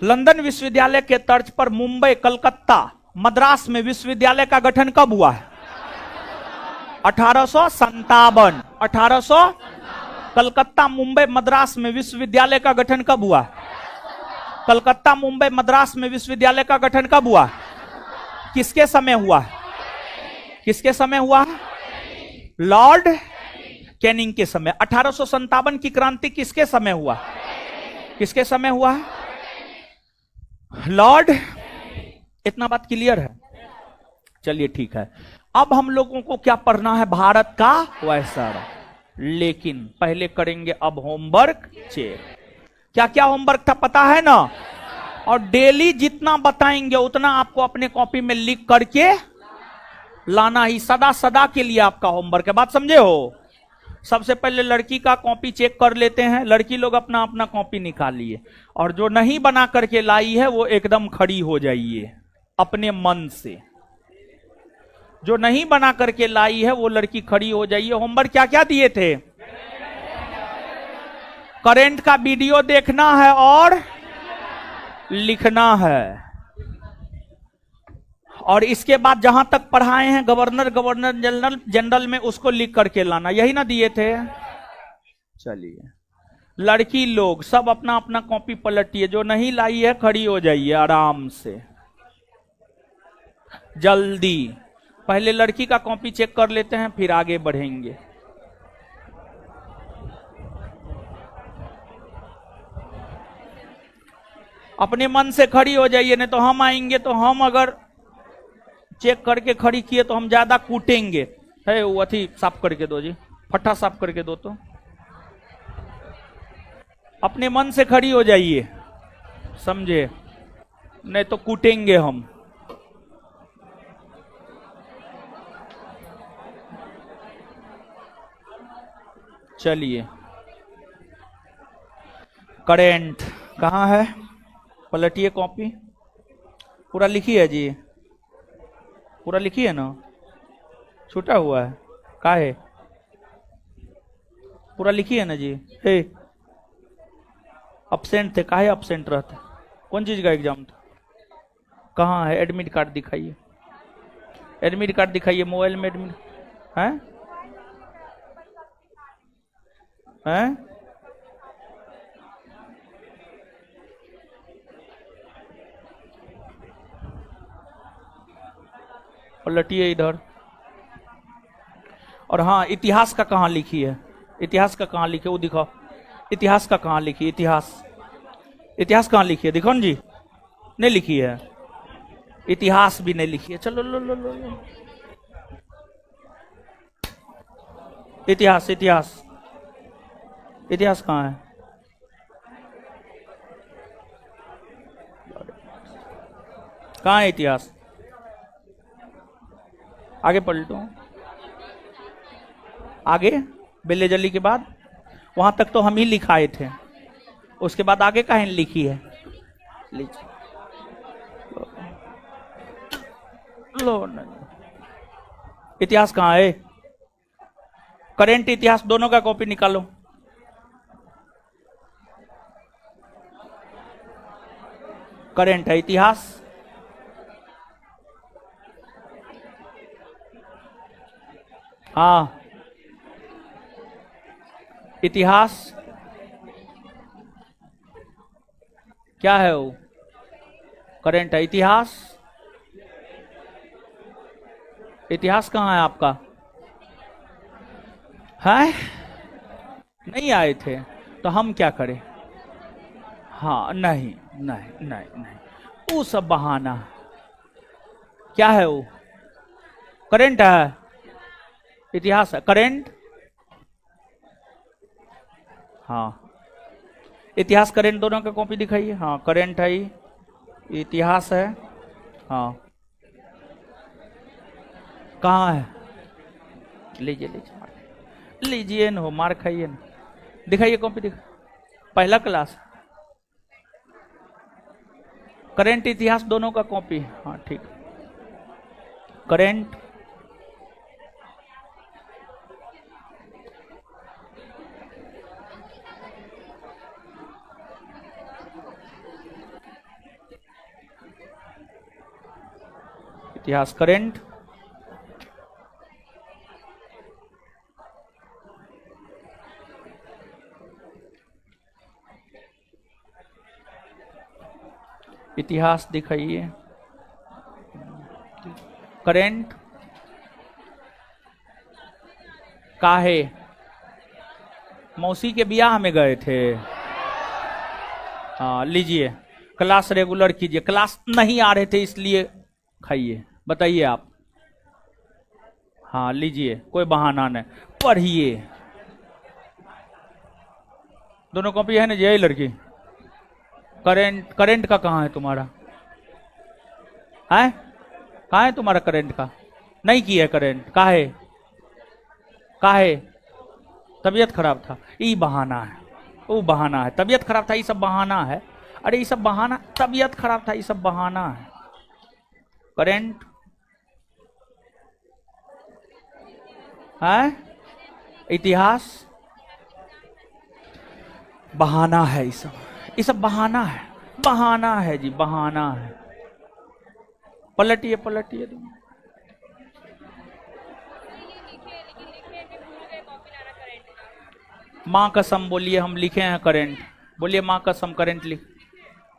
लंदन विश्वविद्यालय के तर्ज पर मुंबई, कलकत्ता, मद्रास में विश्वविद्यालय का गठन कब हुआ है? 1857। 1800 कलकत्ता, मुंबई, मद्रास में विश्वविद्यालय का गठन कब हुआ? कलकत्ता, मुंबई, मद्रास में विश्वविद्यालय का गठन कब हुआ? किसके समय हुआ? किसके समय हुआ? लॉर्ड कैनिंग के समय। 1857 की क्रांति किसके समय हुआ? किसके समय हुआ? लॉर्ड। इतना बात क्लियर है? चलिए ठीक है। अब हम लोगों को क्या पढ़ना है? भारत का वैसर। लेकिन पहले करेंगे अब होमवर्क चेक। क्या क्या होमवर्क था पता है ना? और डेली जितना बताएंगे उतना आपको अपने कॉपी में लिख करके लाना ही सदा सदा के लिए आपका होमवर्क है। बात समझे हो? सबसे पहले लड़की का कॉपी चेक कर लेते हैं। लड़की लोग अपना अपना कॉपी निकालिए और जो नहीं बना करके लाई है वो एकदम खड़ी हो जाइए अपने मन से। जो नहीं बना करके लाई है वो लड़की खड़ी हो जाइए। होमवर्क क्या क्या दिए थे? करंट का वीडियो देखना है और लिखना है। और इसके बाद जहां तक पढ़ाए हैं गवर्नर जनरल में उसको लिख करके लाना। यही ना दिए थे? चलिए लड़की लोग सब अपना अपना कॉपी पलटिए। जो नहीं लाई है खड़ी हो जाइए आराम से, जल्दी। पहले लड़की का कॉपी चेक कर लेते हैं फिर आगे बढ़ेंगे। अपने मन से खड़ी हो जाइए, नहीं तो हम आएंगे तो हम अगर चेक करके खड़ी किए तो हम ज्यादा कूटेंगे। है वो अथी साफ करके दो जी, फट्टा साफ करके दो। तो अपने मन से खड़ी हो जाइए, समझे? नहीं तो कूटेंगे हम। चलिए करेंट कहाँ है? पलटिए कॉपी। पूरा लिखी है जी? पूरा लिखी है ना? छूटा हुआ है का है? पूरा लिखी है ना जी? हे अब्सेंट थे, काहे अब्सेंट रहते? कौन चीज का एग्जाम था? कहाँ है? एडमिट कार्ड दिखाइए। एडमिट कार्ड दिखाइए। मोबाइल में एडमिट है? हैं? पलटिए इधर। और हाँ, इतिहास का कहाँ लिखी है? इतिहास का कहाँ लिखी है वो दिखाओ। इतिहास का कहाँ लिखी? इतिहास, इतिहास कहाँ लिखी है? दिखाओ जी। नहीं लिखी है? इतिहास भी नहीं लिखी है। चलो लो लो लो लो। इतिहास, इतिहास, इतिहास कहाँ है? कहाँ है इतिहास? आगे पलटो। आगे बेले जली के बाद वहां तक तो हम ही लिखाए थे, उसके बाद आगे कहाँ लिखी है? लीजिए लो। इतिहास कहाँ है? करेंट इतिहास दोनों का कॉपी निकालो। करेंट है इतिहास। हाँ इतिहास क्या है? वो करेंट है। इतिहास, इतिहास कहाँ है आपका? है नहीं आए थे तो हम क्या करें? हाँ नहीं नहीं नहीं नहीं, वो सब बहाना। क्या है वो? करेंट है। इतिहास है। करेंट हाँ, इतिहास करेंट दोनों का कॉपी दिखाइए। हाँ करेंट है, इतिहास है। हाँ कहाँ है? लीजिए लीजिए लीजिए न, हो मार खाइए ना। दिखाइए कॉपी, दिखा। पहला क्लास करेंट इतिहास दोनों का कॉपी। हाँ ठीक। करेंट, इतिहास, करेंट, इतिहास दिखाइए, करेंट, काहे, मौसी के ब्याह में गए थे। हाँ लीजिए, क्लास रेगुलर कीजिए, क्लास नहीं आ रहे थे इसलिए खाइए। बताइए आप। हाँ लीजिए, कोई बहाना नहीं, पढ़िए। दोनों कॉपी है ना जी, यही लड़की। करेंट, करेंट का कहाँ है तुम्हारा? है कहाँ है तुम्हारा करेंट का? नहीं किया करेंट, काहे काहे? तबीयत खराब था, ये बहाना है, वो बहाना है। तबीयत खराब था, ये सब बहाना है। अरे ये सब बहाना, तबीयत खराब था, ये सब बहाना है। करेंट है, इतिहास बहाना है, ये सब बहाना है, बहाना है जी, बहाना है। पलटिए पलटिए तुम। माँ कसम बोलिए, हम लिखे हैं करेंट। बोलिए माँ कसम, करेंट लिख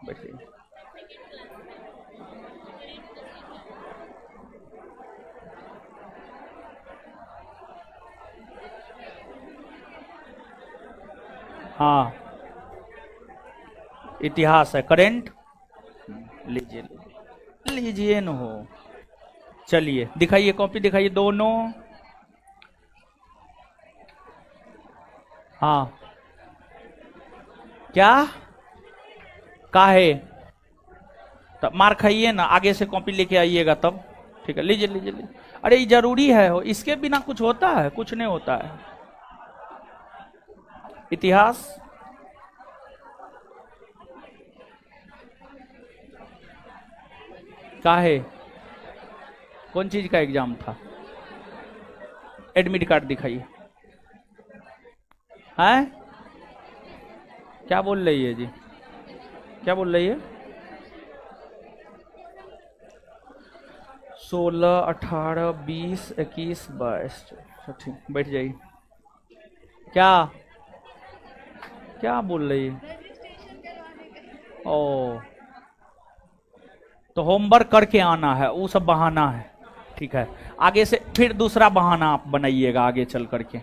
बैठिए। हाँ इतिहास है, करेंट लीजिए लीजिए न हो। चलिए दिखाइए, कॉपी दिखाइए दोनों। हाँ क्या काहे? तब मार खाइए ना, आगे से कॉपी लेके आइएगा तब। ठीक है लीजिए लीजिए लीजिए। अरे ये जरूरी है, हो इसके बिना कुछ होता है? कुछ नहीं होता है। इतिहास काहे? कौन चीज का एग्जाम था? एडमिट कार्ड दिखाइए। हैं क्या बोल रही है जी, क्या बोल रही है? 16, 18, 20, 21, 22। ठीक बैठ जाइए। क्या क्या बोल रही है? ओ तो होमवर्क करके आना है, वो सब बहाना है। ठीक है, आगे से फिर दूसरा बहाना आप बनाइएगा आगे चल करके।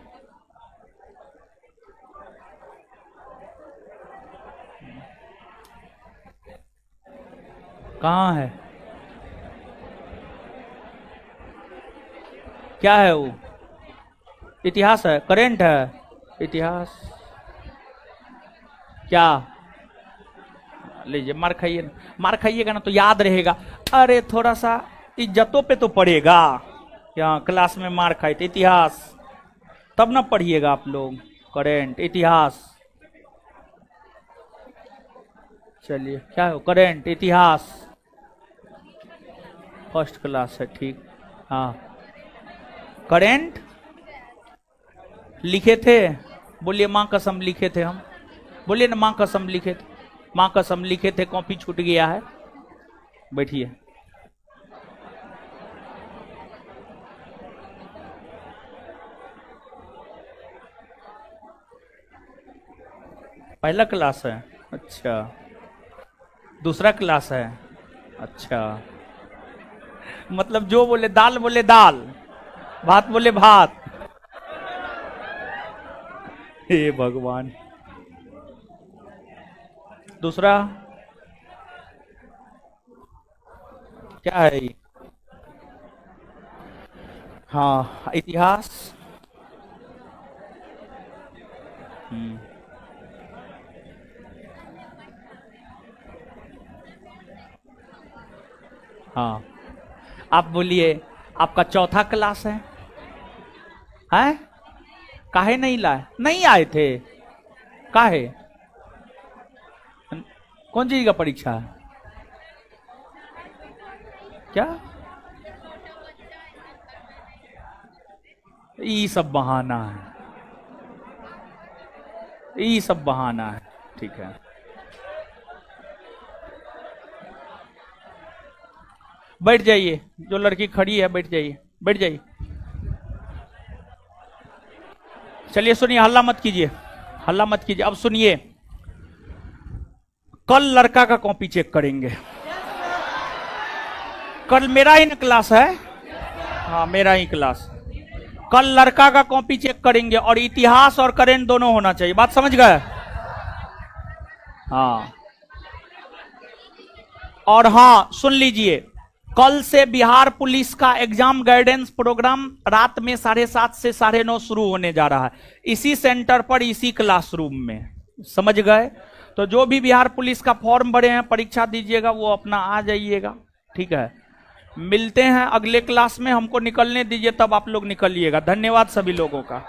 कहाँ है? क्या है वो? इतिहास है, करेंट है, इतिहास क्या? लीजिए मार खाइए, मार खाइएगा ना तो याद रहेगा। अरे थोड़ा सा इज्जतों पे तो पड़ेगा। यहाँ क्लास में मार खाए थे, इतिहास तब ना पढ़िएगा आप लोग। करेंट, इतिहास। चलिए क्या है? करेंट, इतिहास, फर्स्ट क्लास है। ठीक हाँ, करेंट लिखे थे। बोलिए माँ कसम लिखे थे हम। बोलिए ना माँ कसम लिखे थे, माँ कसम लिखे थे, कॉपी छूट गया है। बैठिए। पहला क्लास है, अच्छा। दूसरा क्लास है, अच्छा। मतलब जो बोले दाल बोले दाल, भात बोले भात। हे भगवान। दूसरा क्या है ये? हाँ इतिहास। हाँ आप बोलिए, आपका चौथा क्लास है? हैं? काहे नहीं लाए? नहीं आए थे? काहे? कौन चीज का परीक्षा है? क्या ये सब बहाना है, ये सब बहाना है। ठीक है, बैठ जाइए, जो लड़की खड़ी है बैठ जाइए, बैठ जाइए। चलिए सुनिए, हल्ला मत कीजिए, हल्ला मत कीजिए। अब सुनिए, कल लड़का का कॉपी चेक करेंगे। कल मेरा ही ना क्लास है, हाँ मेरा ही क्लास। कल लड़का का कॉपी चेक करेंगे और इतिहास और करेंट दोनों होना चाहिए। बात समझ गए? हाँ, और हाँ सुन लीजिए, कल से बिहार पुलिस का एग्जाम गाइडेंस प्रोग्राम रात में 7:30 से 9:30 शुरू होने जा रहा है, इसी सेंटर पर, इसी क्लासरूम में। समझ गए? तो जो भी बिहार पुलिस का फॉर्म भरे हैं, परीक्षा दीजिएगा, वो अपना आ जाइएगा। ठीक है, मिलते हैं अगले क्लास में, हमको निकलने दीजिए, तब आप लोग निकलिएगा। धन्यवाद सभी लोगों का।